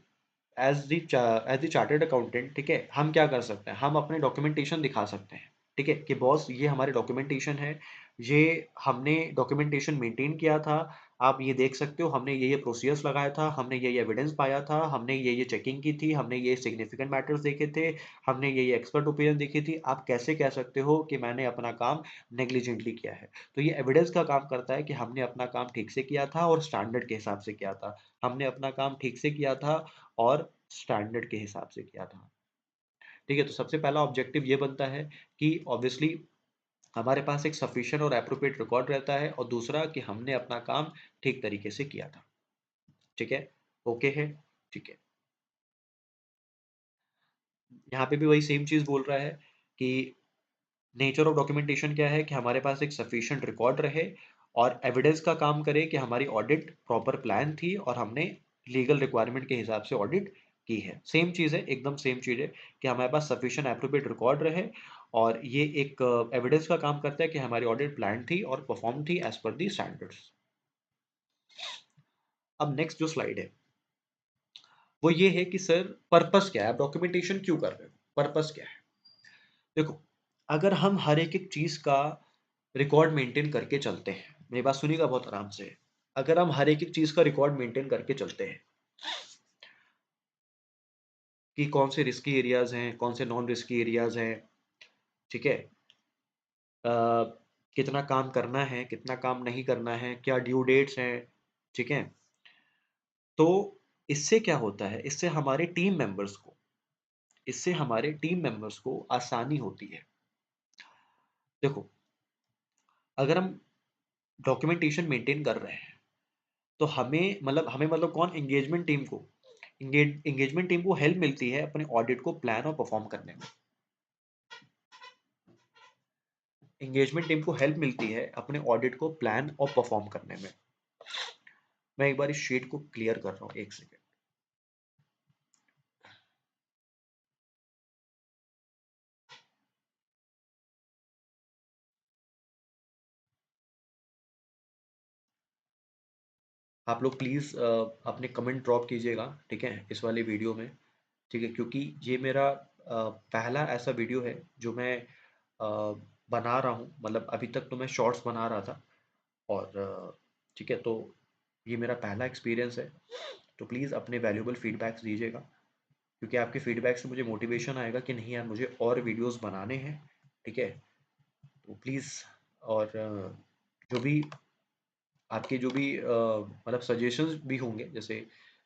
as the chartered accountant, ठीक है, हम क्या कर सकते हैं, हम अपने डॉक्यूमेंटेशन दिखा सकते हैं, ठीक है, कि बॉस ये हमारे डॉक्यूमेंटेशन है, ये हमने डॉक्यूमेंटेशन मेंटेन किया था, आप ये देख सकते हो, हमने ये प्रोसीजर्स लगाया था, हमने ये एविडेंस पाया था, हमने ये चेकिंग की थी, हमने ये सिग्निफिकेंट मैटर्स देखे थे, हमने ये एक्सपर्ट ओपिनियन देखी थी, आप कैसे कह सकते हो कि मैंने अपना काम नेग्लिजेंटली किया है। तो ये एविडेंस का काम करता है कि हमने अपना काम ठीक से किया था और स्टैंडर्ड के हिसाब से किया था, हमने अपना काम ठीक से किया था और स्टैंडर्ड के हिसाब से किया था, ठीक है। तो सबसे पहला ऑब्जेक्टिव ये बनता है कि ऑब्वियसली हमारे पास एक सफिशिएंट और एप्रोप्रिएट रिकॉर्ड रहता है, और दूसरा कि हमने अपना काम ठीक तरीके से किया था, ठीक है। ओके है, ठीक है। यहाँ पे भी वही सेम चीज बोल रहा है कि नेचर ऑफ डॉक्यूमेंटेशन क्या है, कि हमारे पास एक सफिशिएंट रिकॉर्ड रहे और एविडेंस का काम करे कि हमारी ऑडिट प्रॉपर प्लान थी और हमने लीगल रिक्वायरमेंट के हिसाब से ऑडिट की है। सेम चीज है, एकदम सेम चीज है कि हमारे पास सफिशिएंट एप्रोप्रिएट रिकॉर्ड रहे, और ये एक एविडेंस का काम करता है कि हमारी ऑडिट प्लान थी और परफॉर्म थी एज पर दी स्टैंडर्ड्स। अब नेक्स्ट जो स्लाइड है वो ये है कि सर पर्पस क्या है, आप डॉक्यूमेंटेशन क्यों कर रहे हो, पर्पस क्या है। देखो, अगर हम हर एक चीज का रिकॉर्ड मेंटेन करके चलते हैं, मेरी बात सुनिएगा बहुत आराम से, अगर हम हर एक चीज का रिकॉर्ड मेंटेन करके चलते हैं कि कौन से रिस्की एरियाज हैं, कौन से नॉन रिस्की एरियाज हैं, ठीक है, अ, कितना काम करना है, कितना काम नहीं करना है, क्या ड्यू डेट्स हैं, ठीक है, तो इससे क्या होता है, इससे हमारे टीम मेंबर्स को आसानी होती है। देखो, अगर हम डॉक्यूमेंटेशन मेंटेन कर रहे हैं तो हमें मतलब कौन, एंगेजमेंट टीम को एंगेजमेंट टीम को हेल्प मिलती है अपने ऑडिट को प्लान और परफॉर्म करने में। एंगेजमेंट टीम को हेल्प मिलती है अपने ऑडिट को प्लान और परफॉर्म करने में। मैं एक बार इस शीट को क्लियर कर रहा हूँ, एक सेकेंड। आप लोग प्लीज अपने कमेंट ड्रॉप कीजिएगा, ठीक है, इस वाले वीडियो में। ठीक है, क्योंकि ये मेरा पहला ऐसा वीडियो है जो मैं अ, बना रहा हूँ। मतलब अभी तक तो मैं शॉर्ट्स बना रहा था, और ठीक है, तो ये मेरा पहला एक्सपीरियंस है। तो प्लीज़ अपने वैल्यूएबल फीडबैक्स दीजिएगा, क्योंकि आपके फीडबैक से मुझे मोटिवेशन आएगा कि नहीं यार, मुझे और वीडियोस बनाने हैं। ठीक है, तो प्लीज़, और जो भी आपके जो भी मतलब सजेशंस भी होंगे जैसे,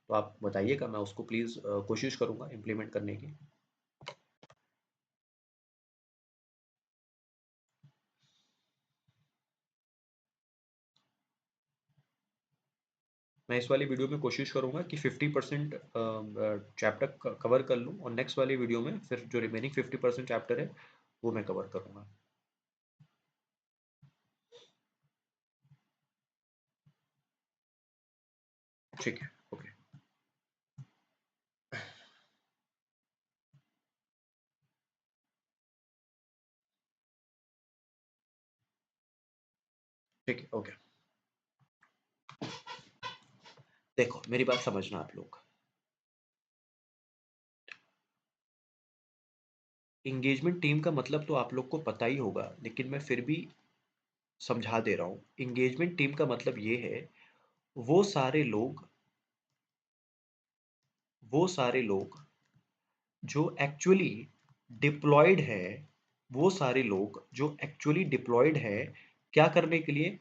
तो आप बताइएगा, मैं उसको प्लीज़ कोशिश करूँगा इम्प्लीमेंट करने की। मैं इस वाली वीडियो में कोशिश करूँगा कि 50% चैप्टर कवर कर लूँ, और नेक्स्ट वाली वीडियो में फिर जो रिमेनिंग 50% चैप्टर है वो मैं कवर करूँगा। ठीक है, ओके। ठीक है, ओके। देखो, मेरी बात समझना आप लोग। एंगेजमेंट टीम का मतलब तो आप लोग को पता ही होगा, लेकिन मैं फिर भी समझा दे रहा हूँ। एंगेजमेंट टीम का मतलब ये है, वो सारे लोग वो सारे लोग जो एक्चुअली डिप्लॉयड है, वो सारे लोग जो एक्चुअली डिप्लॉयड है, क्या करने के लिए?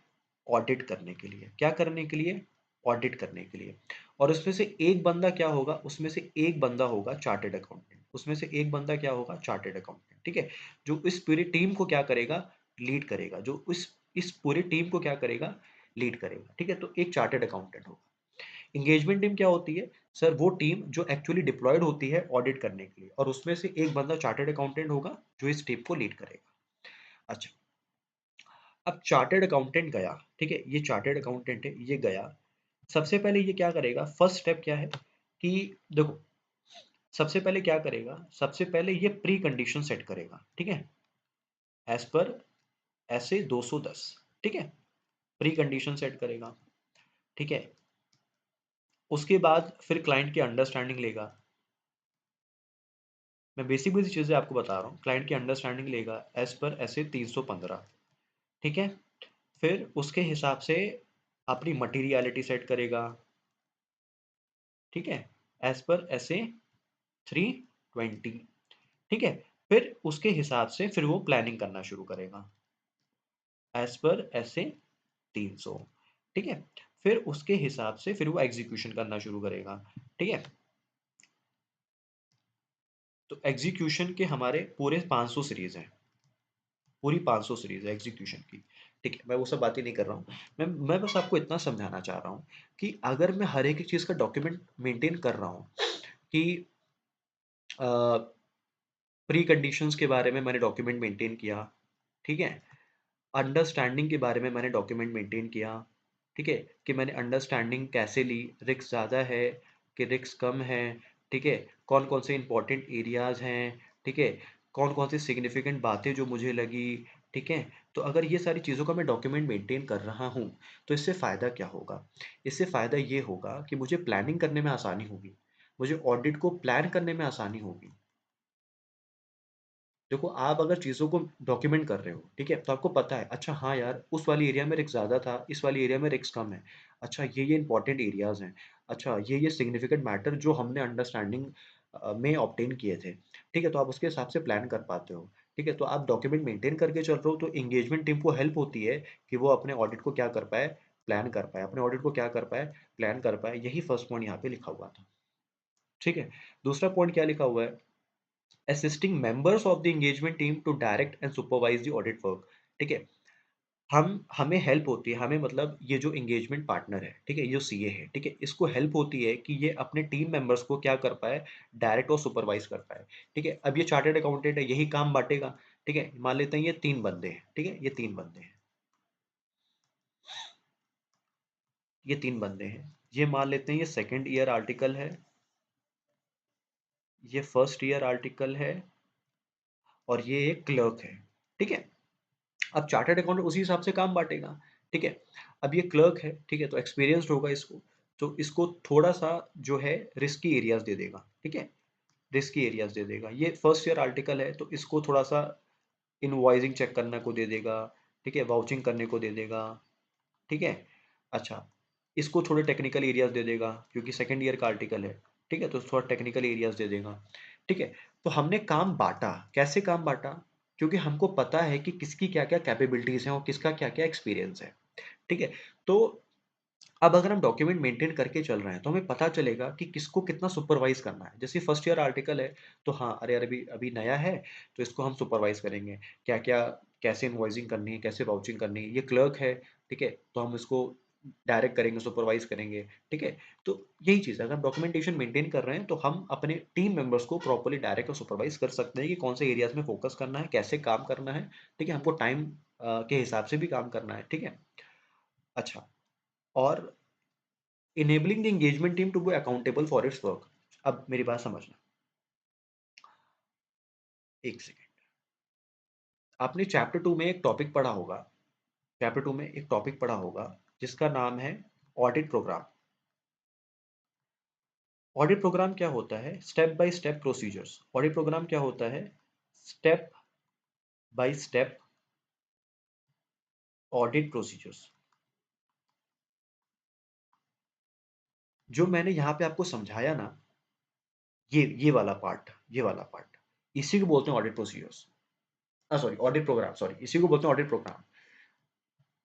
ऑडिट करने के लिए। क्या करने के लिए? ऑडिट करने के लिए। और उसमें से एक बंदा क्या होगा? उसमें से एक बंदा होगा चार्टेड अकाउंटेंट। उसमें से एक बंदा क्या होगा? Chartered accountant. ठीक है, जो इस पूरी टीम को क्या करेगा? लीड करेगा। जो इस पूरी टीम को क्या करेगा? लीड करेगा। ठीक है, तो एक चार्टेड अकाउंटेंट होगा। एंगेजमेंट टीम क्या होती है? सर, वो टीम जो एक्चुअली डिप्लॉयड होती है ऑडिट करने के लिए, और उसमें से एक बंदा चार्टर्ड अकाउंटेंट होगा जो इस टीम को लीड करेगा। अच्छा, अब चार्टर्ड अकाउंटेंट गया, ठीक है, ये चार्टर्ड अकाउंटेंट है, ये गया। सबसे पहले ये क्या करेगा? फर्स्ट स्टेप क्या है कि देखो, सबसे पहले क्या करेगा? सबसे पहले ये प्री कंडीशन सेट करेगा, ठीक है, एज पर ऐसे 210। ठीक है, प्री कंडीशन सेट करेगा। ठीक है, उसके बाद फिर क्लाइंट की अंडरस्टैंडिंग लेगा। मैं बेसिक बेसिक चीज़ें आपको बता रहा हूँ। क्लाइंट की अंडरस्टैंडिंग लेगा एज पर ऐसे 315। ठीक है, फिर उसके हिसाब से अपनी मटीरियलिटी सेट करेगा। ठीक है, एज पर ऐसे 320। ठीक है, फिर उसके हिसाब से फिर वो प्लानिंग करना शुरू करेगा एज पर ऐसे 300। ठीक है, फिर उसके हिसाब से फिर वो एग्जीक्यूशन करना शुरू करेगा। ठीक है, तो एग्जीक्यूशन के हमारे पूरे 500 सीरीज हैं। पूरी 500 सीरीज है एग्जीक्यूशन की। ठीक है, मैं वो सब बातें नहीं कर रहा हूँ। मैं बस आपको इतना समझाना चाह रहा हूँ कि अगर मैं हर एक चीज़ का डॉक्यूमेंट मेंटेन कर रहा हूँ कि प्री कंडीशंस के बारे में मैंने डॉक्यूमेंट मेंटेन किया, ठीक है, अंडरस्टैंडिंग के बारे में मैंने डॉक्यूमेंट मेंटेन किया, ठीक है, कि मैंने अंडरस्टैंडिंग कैसे ली, रिस्क ज़्यादा है कि रिस्क कम है, ठीक है, कौन कौन से इंपॉर्टेंट एरियाज हैं, ठीक है, कौन कौन सी सिग्निफिकेंट बातें जो मुझे लगी। ठीक है, तो अगर ये सारी चीज़ों का मैं डॉक्यूमेंट मेंटेन कर रहा हूँ, तो इससे फ़ायदा क्या होगा? इससे फ़ायदा ये होगा कि मुझे प्लानिंग करने में आसानी होगी, मुझे ऑडिट को प्लान करने में आसानी होगी। देखो, आप अगर चीज़ों को डॉक्यूमेंट कर रहे हो, ठीक है, तो आपको पता है, अच्छा हाँ यार, उस वाली एरिया में रिस्क ज़्यादा था, इस वाली एरिया में रिस्क कम है। अच्छा, ये इंपॉर्टेंट एरियाज़ हैं। अच्छा, ये सिग्निफिकेंट मैटर जो हमने अंडरस्टैंडिंग में ऑब्टेन किए थे। ठीक है, तो आप उसके हिसाब से प्लान कर पाते हो। ठीक है, तो आप डॉक्यूमेंट मेंटेन करके चल रहे हो, तो एंगेजमेंट टीम को हेल्प होती है कि वो अपने ऑडिट को क्या कर पाए? प्लान कर पाए। अपने ऑडिट को क्या कर पाए? प्लान कर पाए। यही फर्स्ट पॉइंट यहाँ पे लिखा हुआ था। ठीक है, दूसरा पॉइंट क्या लिखा हुआ है? assisting members of the engagement team to direct and supervise the audit work। ठीक है, हमें हेल्प होती है, हमें मतलब ये जो एंगेजमेंट पार्टनर है, ठीक है, ये जो सीए है, ठीक है, इसको हेल्प होती है कि ये अपने टीम मेंबर्स को क्या कर पाए, डायरेक्ट और सुपरवाइज कर पाए। ठीक है, अब ये चार्टर्ड अकाउंटेंट है, यही काम बांटेगा। ठीक है, मान लेते हैं ये 3 बंदे हैं, ठीक है, ये 3 बंदे हैं, ये 3 बंदे हैं, ये मान लेते हैं ये सेकेंड ईयर आर्टिकल है, ये फर्स्ट ईयर आर्टिकल है, और ये एक क्लर्क है। ठीक है, अब चार्टर्ड अकाउंटेंट उसी हिसाब से काम बांटेगा। ठीक है, अब ये क्लर्क है, ठीक है, तो एक्सपीरियंस्ड होगा इसको, तो इसको थोड़ा सा जो है रिस्की एरियाज दे देगा। ठीक है, रिस्की एरियाज दे देगा। ये फर्स्ट ईयर आर्टिकल है, तो इसको थोड़ा सा इनवॉइसिंग चेक करने को दे देगा। ठीक है, वाउचिंग करने को दे देगा। ठीक है, अच्छा, इसको थोड़े टेक्निकल एरियाज दे देगा क्योंकि सेकंड ईयर का आर्टिकल है। ठीक है, तो थोड़ा टेक्निकल एरियाज दे देगा। ठीक है, तो हमने काम बांटा, कैसे काम बांटा, क्योंकि हमको पता है कि किसकी क्या क्या कैपेबिलिटीज हैं और किसका क्या क्या एक्सपीरियंस है। ठीक है, तो अब अगर हम डॉक्यूमेंट मेंटेन करके चल रहे हैं तो हमें पता चलेगा कि किसको कितना सुपरवाइज करना है। जैसे फर्स्ट ईयर आर्टिकल है, तो हाँ, अरे अरे अभी अभी नया है, तो इसको हम सुपरवाइज करेंगे, क्या क्या, कैसे इनवॉइसिंग करनी है, कैसे वाउचिंग करनी है। ये क्लर्क है, ठीक है, तो हम इसको डायरेक्ट करेंगे, सुपरवाइज करेंगे। ठीक है, तो यही चीज़ है, अगर हम डॉक्यूमेंटेशन मेंटेन कर रहे हैं तो हम अपने टीम मेंबर्स को प्रॉपर्ली डायरेक्ट और सुपरवाइज कर सकते हैं कि कौन से एरियाज में फोकस करना है, कैसे काम करना है। ठीक है, हमको टाइम के हिसाब से भी काम करना है। ठीक है, अच्छा, और enabling the engagement team to be accountable for its work। अब मेरी बात समझना, एक सेकेंड, आपने चैप्टर 2 में एक टॉपिक पढ़ा होगा, चैप्टर 2 में एक टॉपिक पढ़ा होगा जिसका नाम है ऑडिट प्रोग्राम। ऑडिट प्रोग्राम क्या होता है, step by step procedures. Audit programme क्या होता है, step by step audit procedures. जो मैंने यहाँ पे आपको समझाया ना, ये वाला पार्ट, ये वाला पार्ट, इसी को बोलते हैं audit procedures. Sorry, audit programme, sorry, इसी को बोलते हैं ऑडिट प्रोग्राम।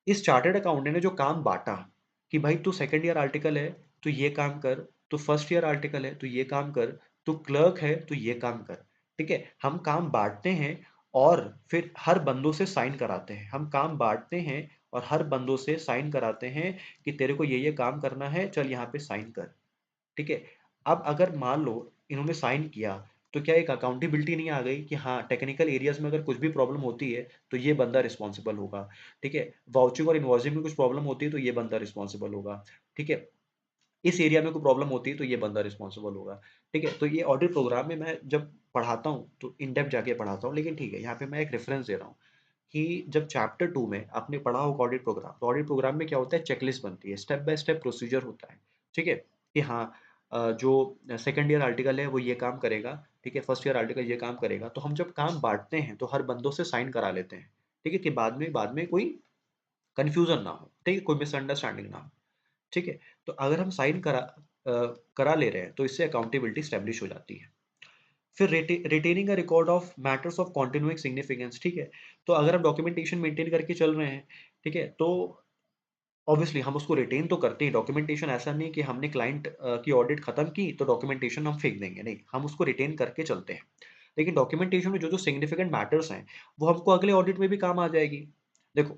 इस चार्टर्ड अकाउंटेंट ने जो काम बांटा कि भाई तू सेकंड ईयर आर्टिकल है तो ये काम कर, तू फर्स्ट ईयर आर्टिकल है तो ये काम कर, तू क्लर्क है तो ये काम कर। ठीक है, हम काम बांटते हैं और फिर हर बंदों से साइन कराते हैं। हम काम बांटते हैं और हर बंदों से साइन कराते हैं कि तेरे को ये काम करना है, चल यहाँ पे साइन कर। ठीक है, अब अगर मान लो इन्होंने साइन किया, तो क्या एक अकाउंटेबिलिटी नहीं आ गई कि हाँ, टेक्निकल एरियाज में अगर कुछ भी प्रॉब्लम होती है तो ये बंदा रिस्पॉन्सिबल होगा। ठीक है, वाउचिंग और इनवॉइसिंग में कुछ प्रॉब्लम होती है तो ये बंदा रिस्पॉन्सिबल होगा। ठीक है, इस एरिया में कोई प्रॉब्लम होती है तो ये बंदा रिस्पॉन्सिबल होगा। ठीक है, तो ये ऑडिट प्रोग्राम में मैं जब पढ़ाता हूँ तो इन डेप्थ जाके पढ़ाता हूँ, लेकिन ठीक है, यहाँ पे मैं एक रेफरेंस दे रहा हूँ कि जब चैप्टर 2 में आपने पढ़ा होगा ऑडिट प्रोग्राम, तो ऑडिट प्रोग्राम में क्या होता है, चेकलिस्ट बनती है, स्टेप बाय स्टेप प्रोसीजर होता है। ठीक है, कि हाँ, जो सेकंड ईयर आर्टिकल है वो ये काम करेगा, ठीक है, फर्स्ट ईयर आर्टिकल ये काम करेगा। तो हम जब काम बांटते हैं तो हर बंदों से साइन करा लेते हैं। ठीक है, कि बाद में कोई कंफ्यूजन ना हो, ठीक है, कोई मिसअंडरस्टैंडिंग ना हो। ठीक है, तो अगर हम साइन करा ले रहे हैं तो इससे अकाउंटेबिलिटी स्टैब्लिश हो जाती है। फिर retaining a record of matters of continuing significance. ठीक है, तो अगर हम डॉक्यूमेंटेशन मेंटेन करके चल रहे हैं, ठीक है, तो ऑब्वियसली हम उसको रिटेन तो करते हैं। डॉक्यूमेंटेशन ऐसा नहीं कि हमने क्लाइंट की ऑडिट खत्म की तो डॉक्यूमेंटेशन हम फेंक देंगे, नहीं, हम उसको रिटेन करके चलते हैं। लेकिन डॉक्यूमेंटेशन में जो जो सिग्निफिकेंट मैटर्स हैं वो हमको अगले ऑडिट में भी काम आ जाएगी। देखो,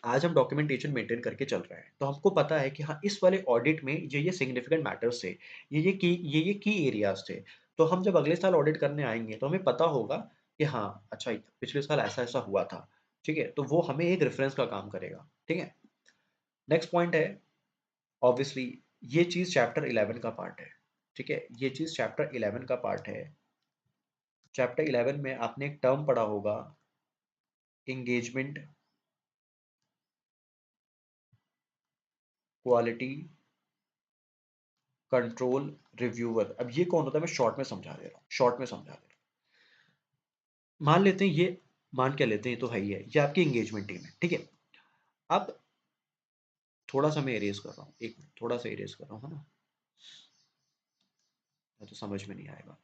आज हम डॉक्यूमेंटेशन मेंटेन करके चल रहे हैं तो हमको पता है कि हाँ, इस वाले ऑडिट में ये सिग्निफिकेंट मैटर्स थे, ये की एरियाज थे। तो हम जब अगले साल ऑडिट करने आएंगे तो हमें पता होगा कि हाँ, अच्छा, पिछले साल ऐसा ऐसा हुआ था। ठीक है, तो वो हमें एक रेफरेंस का काम करेगा। ठीक है, नेक्स्ट पॉइंट है, ऑब्वियसली ये चीज चैप्टर 11 का पार्ट है। ठीक है, ये चीज चैप्टर 11 का पार्ट है। चैप्टर 11 में आपने एक टर्म पढ़ा होगा, एंगेजमेंट क्वालिटी कंट्रोल रिव्यूअर। अब ये कौन होता है, मैं शॉर्ट में समझा दे रहा हूँ, शॉर्ट में समझा दे रहा हूँ। मान लेते हैं ये, मान क्या लेते हैं, ये तो है ही है, ये आपकी एंगेजमेंट टीम है। ठीक है, अब थोड़ा सा मैं इरेज कर रहा हूँ, एक मिनट, थोड़ा सा इरेज कर रहा हूँ, है ना, या तो समझ में नहीं आएगा।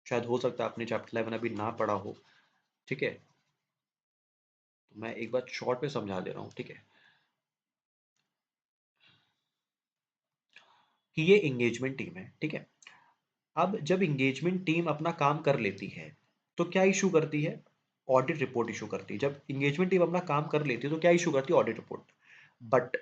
शायद हो सकता है आपने चैप्टर 11 अभी ना पढ़ा हो। ठीक है, तो मैं एक बार शॉर्ट में समझा दे रहा हूँ। ठीक है, कि ये एंगेजमेंट टीम है, ठीक है। अब जब एंगेजमेंट टीम अपना काम कर लेती है तो क्या इशू करती है? ऑडिट रिपोर्ट इशू करती है। जब एंगेजमेंट टीम अपना काम कर लेती है तो क्या इशू करती है? Audit report. But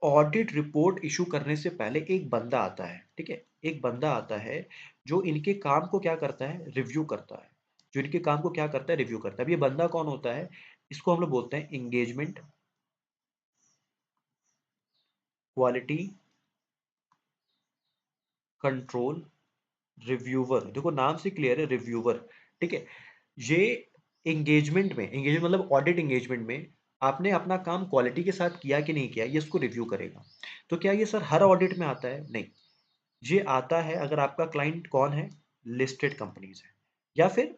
audit report issue करने से पहले एक बंदा आता है, ठीक है, एक बंदा आता है जो इनके काम को क्या करता है? रिव्यू करता है। जो इनके काम को क्या करता है? रिव्यू करता है। अब ये बंदा कौन होता है? इसको हम लोग बोलते हैं एंगेजमेंट क्वालिटी कंट्रोल रिव्यूवर। देखो नाम से क्लियर है, रिव्यूवर, ठीक है। ये एंगेजमेंट में, एंगेजमेंट मतलब ऑडिट एंगेजमेंट में आपने अपना काम क्वालिटी के साथ किया कि नहीं किया, ये इसको रिव्यू करेगा। तो क्या ये सर हर ऑडिट में आता है? नहीं। ये आता है अगर आपका क्लाइंट कौन है? लिस्टेड कंपनीज है, या फिर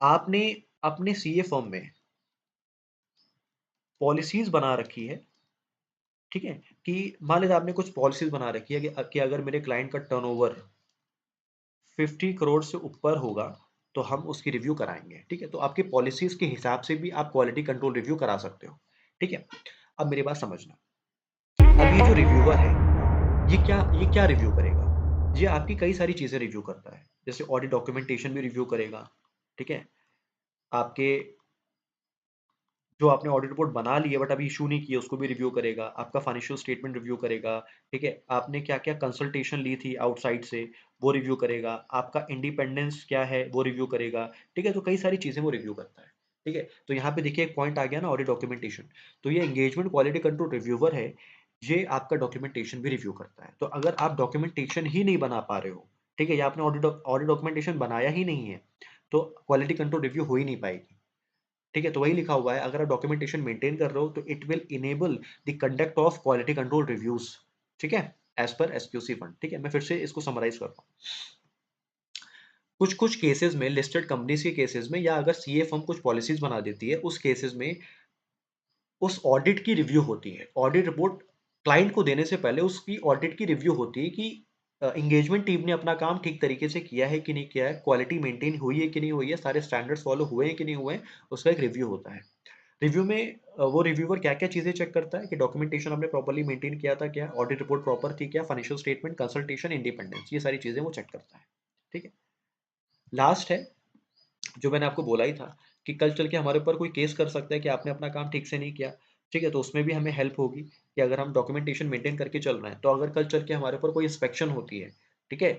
आपने अपने सीए फर्म में पॉलिसीज बना रखी है, ठीक है, कि मान लीजिए आपने कुछ पॉलिसीज बना रखी है कि अगर मेरे क्लाइंट का टर्नओवर 50 करोड़ से ऊपर होगा तो हम उसकी रिव्यू कराएंगे, ठीक है। तो आपकी पॉलिसीज के हिसाब से भी आप क्वालिटी कंट्रोल रिव्यू करा सकते हो, ठीक है। अब मेरी बात समझना, अब ये जो रिव्यूअर है ये क्या रिव्यू करेगा? ये आपकी कई सारी चीजें रिव्यू करता है, जैसे ऑडिट डॉक्यूमेंटेशन भी रिव्यू करेगा, ठीक है। आपके जो आपने ऑडिट रिपोर्ट बना ली है बट अभी इशू नहीं किया उसको भी रिव्यू करेगा, आपका फाइनेंशियल स्टेटमेंट रिव्यू करेगा, ठीक है। आपने क्या क्या कंसल्टेशन ली थी आउटसाइड से वो रिव्यू करेगा, आपका इंडिपेंडेंस क्या है वो रिव्यू करेगा, ठीक है। तो कई सारी चीजें वो रिव्यू करता है, ठीक है। तो यहाँ पे देखिए एक पॉइंट आ गया ना, ऑडिट डॉक्यूमेंटेशन। तो ये एंगेजमेंट क्वालिटी कंट्रोल रिव्यूवर है, ये आपका डॉक्यूमेंटेशन भी रिव्यू करता है। तो अगर आप डॉक्यूमेंटेशन ही नहीं बना पा रहे हो, ठीक है, या आपने ऑडिट ऑडिट डॉक्यूमेंटेशन बनाया ही नहीं है, तो क्वालिटी कंट्रोल रिव्यू हो ही नहीं पाएगी, ठीक है। तो वही लिखा हुआ है, अगर आप डॉक्यूमेंटेशन मेंटेन कर रहे हो तो it will enable the conduct of quality control reviews, ठीक है, एज पर एसक्यूसी फंड, ठीक है। मैं फिर से इसको समराइज करता हूँ। कुछ कुछ केसेस में, लिस्टेड कंपनीज के केसेस में, या अगर सीए फर्म कुछ पॉलिसीज बना देती है उस केसेस में उस ऑडिट की रिव्यू होती है। ऑडिट रिपोर्ट क्लाइंट को देने से पहले उसकी ऑडिट की रिव्यू होती है कि एंगेजमेंट टीम ने अपना काम ठीक तरीके से किया है कि नहीं किया है, क्वालिटी मेंटेन हुई है कि नहीं हुई है, सारे स्टैंडर्ड्स फॉलो हुए हैं कि नहीं हुए हैं, उसका एक रिव्यू होता है। रिव्यू में वो रिव्यूअर क्या-क्या चीज़ें चेक करता है कि डॉक्यूमेंटेशन हमने प्रॉपर्ली मेंटेन किया था क्या, ऑडिट रिपोर्ट प्रॉपर थी क्या, फाइनेंशियल स्टेटमेंट, कंसल्टेशन, इंडिपेंडेंस, ये सारी चीज़ें वो चेक करता है, ठीक है। लास्ट है, जो मैंने आपको बोला ही था कि कल चल के हमारे ऊपर कोई केस कर सकता है कि आपने अपना काम ठीक से नहीं किया, ठीक है। तो उसमें भी हमें हेल्प होगी कि अगर हम डॉक्यूमेंटेशन मेंटेन करके चल रहे हैं, तो अगर कल चल के हमारे ऊपर कोई इंस्पेक्शन होती है, ठीक है,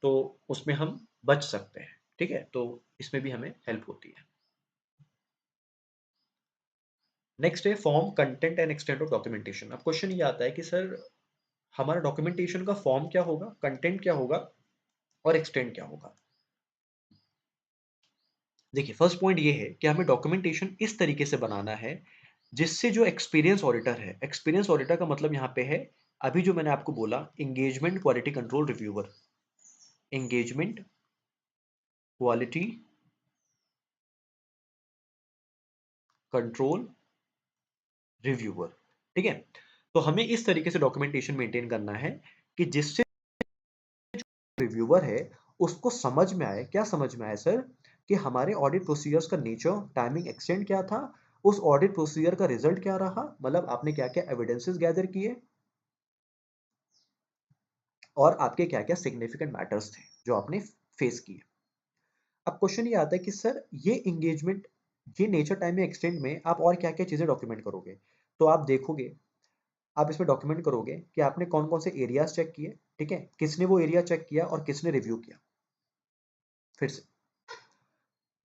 तो उसमें हम बच सकते हैं, ठीक है। तो इसमें भी हमें हेल्प होती है। नेक्स्ट है form, content and extent of documentation. अब क्वेश्चन ये आता है कि सर हमारा डॉक्यूमेंटेशन का फॉर्म क्या होगा, कंटेंट क्या होगा और एक्सटेंट क्या होगा? देखिए फर्स्ट पॉइंट ये है कि हमें डॉक्यूमेंटेशन इस तरीके से बनाना है जिससे जो एक्सपीरियंस ऑडिटर है, एक्सपीरियंस ऑडिटर का मतलब यहाँ पे है अभी जो मैंने आपको बोला, engagement quality control reviewer, engagement quality control reviewer, ठीक है। तो हमें इस तरीके से डॉक्यूमेंटेशन मेंटेन करना है कि जिससे रिव्यूअर है उसको समझ में आए, क्या समझ में आए सर, कि हमारे ऑडिट प्रोसीजर्स का नेचर, टाइमिंग, एक्सटेंट क्या था, उस ऑडिट प्रोसीजर का रिजल्ट क्या रहा, मतलब आपने क्या क्या एविडेंसेस गैदर किए और आपके क्या क्या सिग्निफिकेंट मैटर्स थे जो आपने फेस किए। अब क्वेश्चन ये आता है कि सर ये एंगेजमेंट, ये नेचर, टाइमिंग, एक्सटेंट में आप और क्या क्या चीजें डॉक्यूमेंट करोगे? तो आप देखोगे, आप इसमें डॉक्यूमेंट करोगे कि आपने कौन कौन से एरियाज चेक किए, ठीक है, किसने वो एरिया चेक किया और किसने रिव्यू किया। फिर से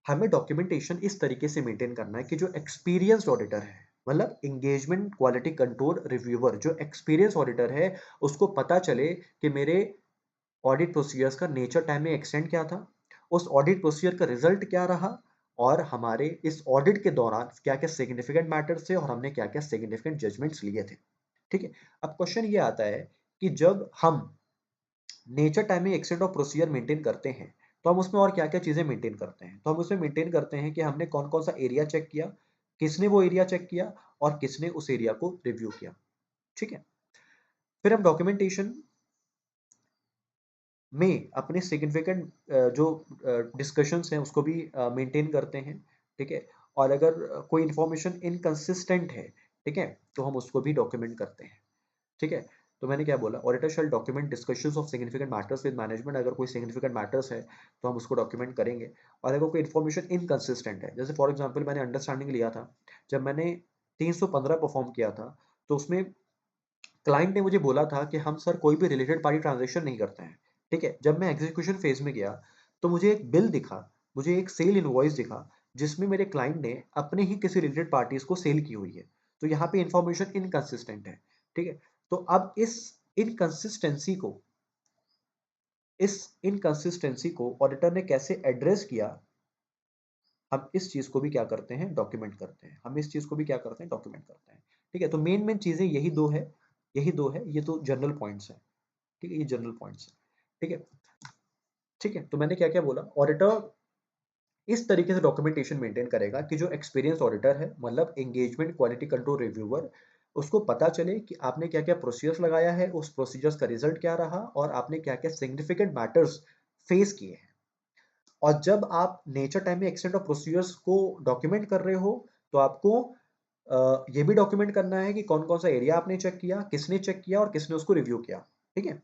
हमें डॉक्यूमेंटेशन इस तरीके से मेंटेन करना है कि जो एक्सपीरियंस्ड ऑडिटर है, मतलब एंगेजमेंट क्वालिटी कंट्रोल रिव्यूअर जो एक्सपीरियंस ऑडिटर है, उसको पता चले कि मेरे ऑडिट प्रोसीजर्स का नेचर, टाइम में एक्सटेंड क्या था, उस ऑडिट प्रोसीजर का रिजल्ट क्या रहा, और हमारे इस ऑडिट के दौरान क्या क्या सिग्निफिकेंट मैटर्स थे और हमने क्या क्या सिग्निफिकेंट जजमेंट्स लिए थे, ठीक है। अब क्वेश्चन ये आता है कि जब हम nature, timing, extent of procedure maintain करते हैं तो हम उसमें और क्या क्या चीजें मेंटेन करते हैं? तो हम उसमें मेंटेन करते हैं कि हमने कौन कौन सा एरिया चेक किया, किसने वो एरिया चेक किया और किसने उस एरिया को रिव्यू किया, ठीक है। फिर हम डॉक्यूमेंटेशन में अपने सिग्निफिकेंट जो डिस्कशंस हैं उसको भी मेंटेन करते हैं, ठीक है। और अगर कोई इंफॉर्मेशन इनकंसिस्टेंट है, ठीक है, तो हम उसको भी डॉक्यूमेंट करते हैं, ठीक है। तो मैंने क्या बोला, auditor shall document discussions of significant matters with management. अगर कोई सिग्निफिकेंट मैटर्स है तो हम उसको डॉक्यूमेंट करेंगे। और अगर कोई इन्फॉर्मेशन इनकंसिस्टेंट है, जैसे फॉर एग्जांपल मैंने अंडरस्टैंडिंग लिया था, जब मैंने 315 परफॉर्म किया था, तो उसमें क्लाइंट ने मुझे बोला था कि हम सर कोई भी रिलेटेड पार्टी ट्रांजेक्शन नहीं करते हैं। ठीक है, जब मैं एग्जीक्यूशन फेज में गया तो मुझे एक बिल दिखा, मुझे एक सेल इनवॉइस दिखा, जिसमें मेरे क्लाइंट ने अपने ही किसी रिलेटेड पार्टीज को सेल की हुई है। तो यहाँ पे इंफॉर्मेशन इनकंसिस्टेंट है। ठीक है, तो अब इनकंसिस्टेंसी को इस इनकंसिस्टेंसी को ऑडिटर ने कैसे एड्रेस किया, हम इस चीज को भी क्या करते हैं, डॉक्यूमेंट करते हैं। हम इस चीज को भी क्या करते हैं, डॉक्यूमेंट करते हैं। ठीक है, तो मेन मेन चीजें यही दो है, यही दो है, ये तो जनरल पॉइंट्स है। ठीक है, ये जनरल पॉइंट्स है। ठीक है, ठीक है, तो मैंने क्या क्या बोला, ऑडिटर इस तरीके से डॉक्यूमेंटेशन मेंटेन करेगा कि जो एक्सपीरियंस ऑडिटर है, मतलब एंगेजमेंट क्वालिटी कंट्रोल रिव्यूअर, उसको पता चले कि आपने क्या क्या प्रोसीजर्स लगाया है, उस प्रोसीजर्स का रिजल्ट क्या रहा, और आपने क्या क्या सिग्निफिकेंट मैटर्स फेस किए हैं। और जब आप नेचर टाइम में एक्सटेंट ऑफ प्रोसीजर्स को डॉक्यूमेंट कर रहे हो, तो आपको ये भी डॉक्यूमेंट करना है कि कौन कौन सा एरिया आपने चेक किया, किसने चेक किया और किसने उसको रिव्यू किया। ठीक है,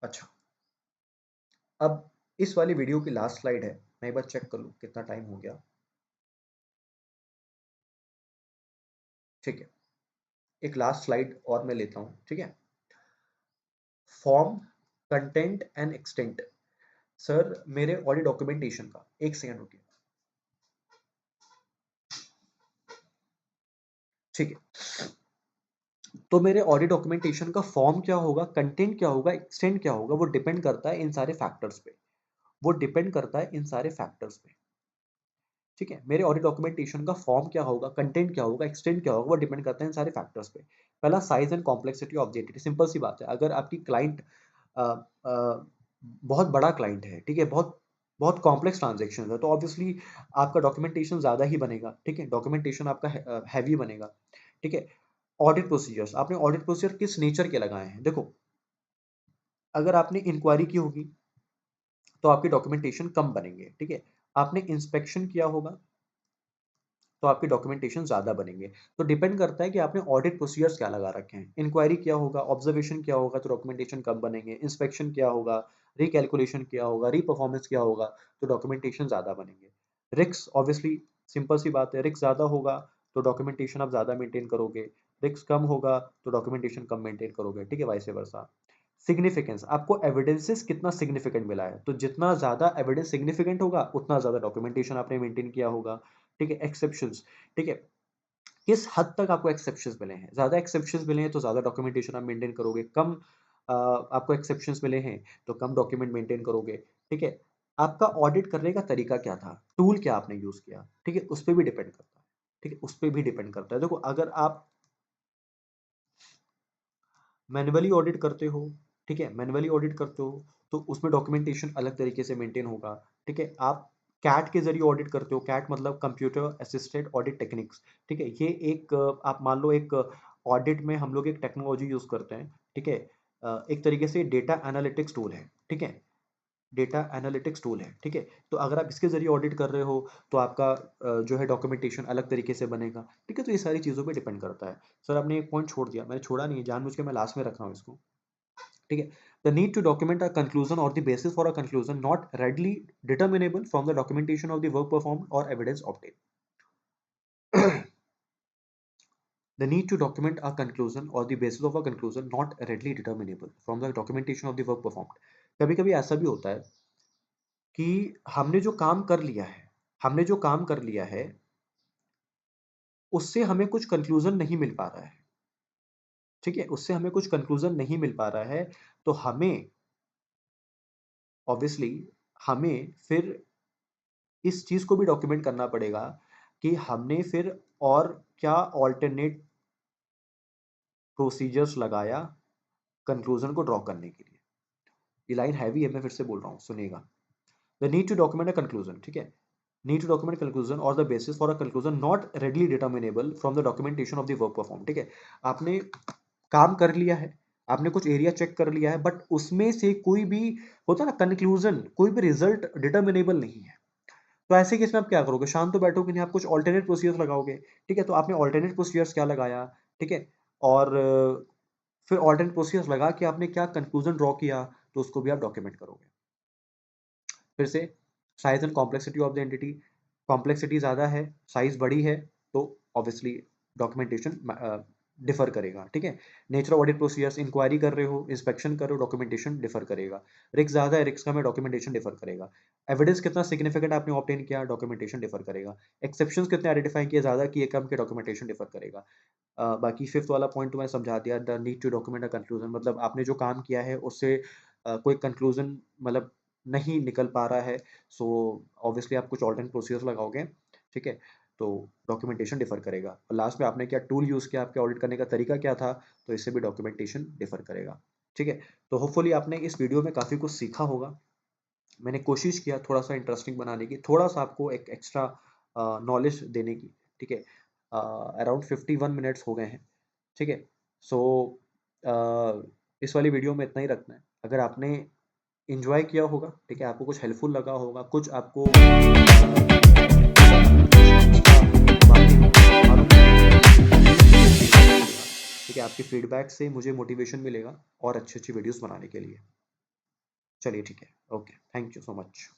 अच्छा, अब इस वाली वीडियो की लास्ट स्लाइड है, मैं एक बार चेक कर लूं कितना टाइम हो गया। ठीक है, एक लास्ट स्लाइड और मैं लेता हूं। ठीक है, form, content and extent. Sir मेरे ऑडिट डॉक्यूमेंटेशन का, एक सेकंड रुकिए। ठीक है, तो मेरे ऑडिट डॉक्यूमेंटेशन का फॉर्म क्या होगा, कंटेंट क्या होगा, एक्सटेंट क्या होगा, वो डिपेंड करता है इन सारे फैक्टर्स पे। वो डिपेंड करता है इन सारे फैक्टर्स पे। ठीक है, मेरे ऑडिट डॉक्यूमेंटेशन का फॉर्म क्या होगा, कंटेंट क्या होगा, एक्सटेंट क्या होगा, वो डिपेंड करता है इन सारे फैक्टर्स पे। पहला, size and complexity of the entity. Simple सी बात है, अगर आपकी क्लाइंट बहुत बड़ा क्लाइंट है, ठीक है, बहुत बहुत कॉम्प्लेक्स ट्रांजेक्शन है, तो ऑब्वियसली आपका डॉक्यूमेंटेशन ज़्यादा ही बनेगा। ठीक है, डॉक्यूमेंटेशन आपका हैवी बनेगा। ठीक है, ऑडिट प्रोसीजर्स, आपने ऑडिट प्रोसीजर किस नेचर के लगाए हैं, देखो, अगर आपने इंक्वायरी की होगी तो आपके डॉक्यूमेंटेशन कम बनेंगे। ठीक है, आपने इंस्पेक्शन किया होगा तो आपके डॉक्यूमेंटेशन ज़्यादा बनेंगे। तो डिपेंड करता है कि आपने ऑडिट प्रोसीजर्स क्या लगा रखे हैं। इंक्वायरी क्या होगा, ऑब्जर्वेशन क्या होगा, तो डॉक्यूमेंटेशन कम बनेंगे। इंस्पेक्शन क्या होगा, रिकैलकुलेशन क्या होगा, रीपरफॉर्मेंस क्या होगा, तो डॉक्यूमेंटेशन ज़्यादा बनेंगे। रिक्स, ऑब्वियसली सिंपल सी बात है, रिक्स ज़्यादा होगा तो डॉक्यूमेंटेशन आप ज़्यादा मेंटेन करोगे। रिक्स कम होगा तो डॉक्यूमेंटेशन कम मेंटेन करोगे। ठीक है, वाइस वर्सा। सिग्निफिकेंस, आपको एविडेंसेस कितना सिग्निफिकेंट मिला है, तो जितना ज्यादा एविडेंस सिग्निफिकेंट होगा उतना ज्यादा डॉक्यूमेंटेशन आपने मेंटेन किया होगा। ठीक है, एक्सेप्शंस, ठीक है, किस हद तक आपको एक्सेप्शंस मिले हैं, ज्यादा एक्सेप्शंस मिले हैं तो ज्यादा डॉक्यूमेंटेशन आप मेंटेन करोगे, कम आपको एक्सेप्शंस मिले हैं तो कम डॉक्यूमेंट मेंटेन करोगे। ठीक है, आपका ऑडिट करने का तरीका क्या था, टूल क्या आपने यूज किया, ठीक है, उस पर भी डिपेंड करता है। ठीक है, उस पर भी डिपेंड करता है। देखो, अगर आप मैन्युअली ऑडिट करते हो, ठीक है, मैन्युअली ऑडिट करते हो तो उसमें डॉक्यूमेंटेशन अलग तरीके से मेंटेन होगा। ठीक है, आप कैट के जरिए ऑडिट करते हो, कैट मतलब कंप्यूटर असिस्टेड ऑडिट टेक्निक्स। ठीक है, ये एक आप मान लो एक ऑडिट में हम लोग एक टेक्नोलॉजी यूज करते हैं। ठीक है, एक तरीके से डेटा एनालिटिक्स टूल है। ठीक है, डेटा एनालिटिक्स टूल है। ठीक है, तो अगर आप इसके जरिए ऑडिट कर रहे हो तो आपका जो है डॉक्यूमेंटेशन अलग तरीके से बनेगा। ठीक है, तो ये सारी चीज़ों पे डिपेंड करता है। सर आपने एक पॉइंट छोड़ दिया, मैंने छोड़ा नहीं है, जानबूझ के मैं लास्ट में रख रहा हूँ इसको। ठीक है, the need to document a conclusion और the basis for a conclusion not readily determinable from the documentation of the work perform or evidence obtain. The need to document a conclusion or the basis of a conclusion not readily determinable from the documentation of the work performed। कभी कभी ऐसा भी होता है कि हमने जो काम कर लिया है, हमने जो काम कर लिया है उससे हमें कुछ कंक्लूजन नहीं मिल पा रहा है। ठीक है, उससे हमें कुछ कंक्लूजन नहीं मिल पा रहा है, तो हमें ऑब्वियसली हमें फिर इस चीज को भी डॉक्यूमेंट करना पड़ेगा कि हमने फिर और क्या ऑल्टरनेट प्रोसीजर्स लगाया कंक्लूजन को ड्रॉ करने के लिए। ये लाइन हैवी है, मैं फिर से बोल रहा हूँ, सुनिएगा। The need to document a conclusion, ठीक है, नीड टू डॉक्यूमेंट कंक्लूजन और the basis for a conclusion not readily determinable from the documentation of the work perform. ठीक है, आपने काम कर लिया है, आपने कुछ एरिया चेक कर लिया है, बट उसमें से कोई भी होता है ना कंक्लूजन, कोई भी रिजल्ट डिटर्मिनेबल नहीं है। तो ऐसे केस में आप क्या करोगे? शांत तो बैठोगे नहीं, आप कुछ अल्टरनेट प्रोसीजर्स लगाओगे, ठीक है? तो आपने अल्टरनेट प्रोसीजर्स क्या लगाया, ठीक है? और फिर अल्टरनेट प्रोसीजर्स लगा के आपने क्या कंक्लूजन ड्रॉ किया, तो उसको भी आप डॉक्यूमेंट करोगे। फिर से size and complexity of the entity, complexity ज़्यादा है, साइज बड़ी है, तो ऑब्वियसली डॉक्यूमेंटेशन डिफर करेगा, ठीक है? Nature of audit procedures, inquiry कर रहे हो, इंस्पेक्शन कर रहे हो, डॉक्यूमेंटेशन डिफर करेगा। रिस्क ज़्यादा है, रिस्क कम है, डॉक्यूमेंटेशन डिफर करेगा। एविडेंस कितना सिग्निफिकेंट आपने ऑब्टेन किया, डॉक्यूमेंटेशन डिफर करेगा। एक्सेप्शंस कितने आइडेंटिफाई किए, ज़्यादा किए, कम के, डॉक्यूमेंटेशन डिफर करेगा। बाकी फिफ्थ वाला पॉइंट तो मैं समझा दिया, the need to document a conclusion, मतलब आपने जो काम किया है उससे कोई कंक्लूजन मतलब नहीं निकल पा रहा है, सो ऑब्वियसली आप कुछ ऑल्टरनेट प्रोसीजर्स लगाओगे, ठीक है? तो डॉक्यूमेंटेशन डिफर करेगा। और लास्ट में आपने क्या टूल यूज़ किया, आपके ऑडिट करने का तरीका क्या था, तो इससे भी डॉक्यूमेंटेशन डिफर करेगा, ठीक है? तो होपफुली आपने इस वीडियो में काफ़ी कुछ सीखा होगा। मैंने कोशिश किया थोड़ा सा इंटरेस्टिंग बनाने की, थोड़ा सा आपको एक एक्स्ट्रा नॉलेज देने की, ठीक है? अराउंड 51 मिनट्स हो गए हैं, ठीक है? सो इस वाली वीडियो में इतना ही रखना है। अगर आपने एन्जॉय किया होगा, ठीक है? आपको कुछ हेल्पफुल लगा होगा, कुछ आपको ठीक है? आपके फीडबैक से मुझे मोटिवेशन मिलेगा और अच्छी-अच्छी वीडियोज़ बनाने के लिए। चलिए ठीक है। Okay, thank you so much.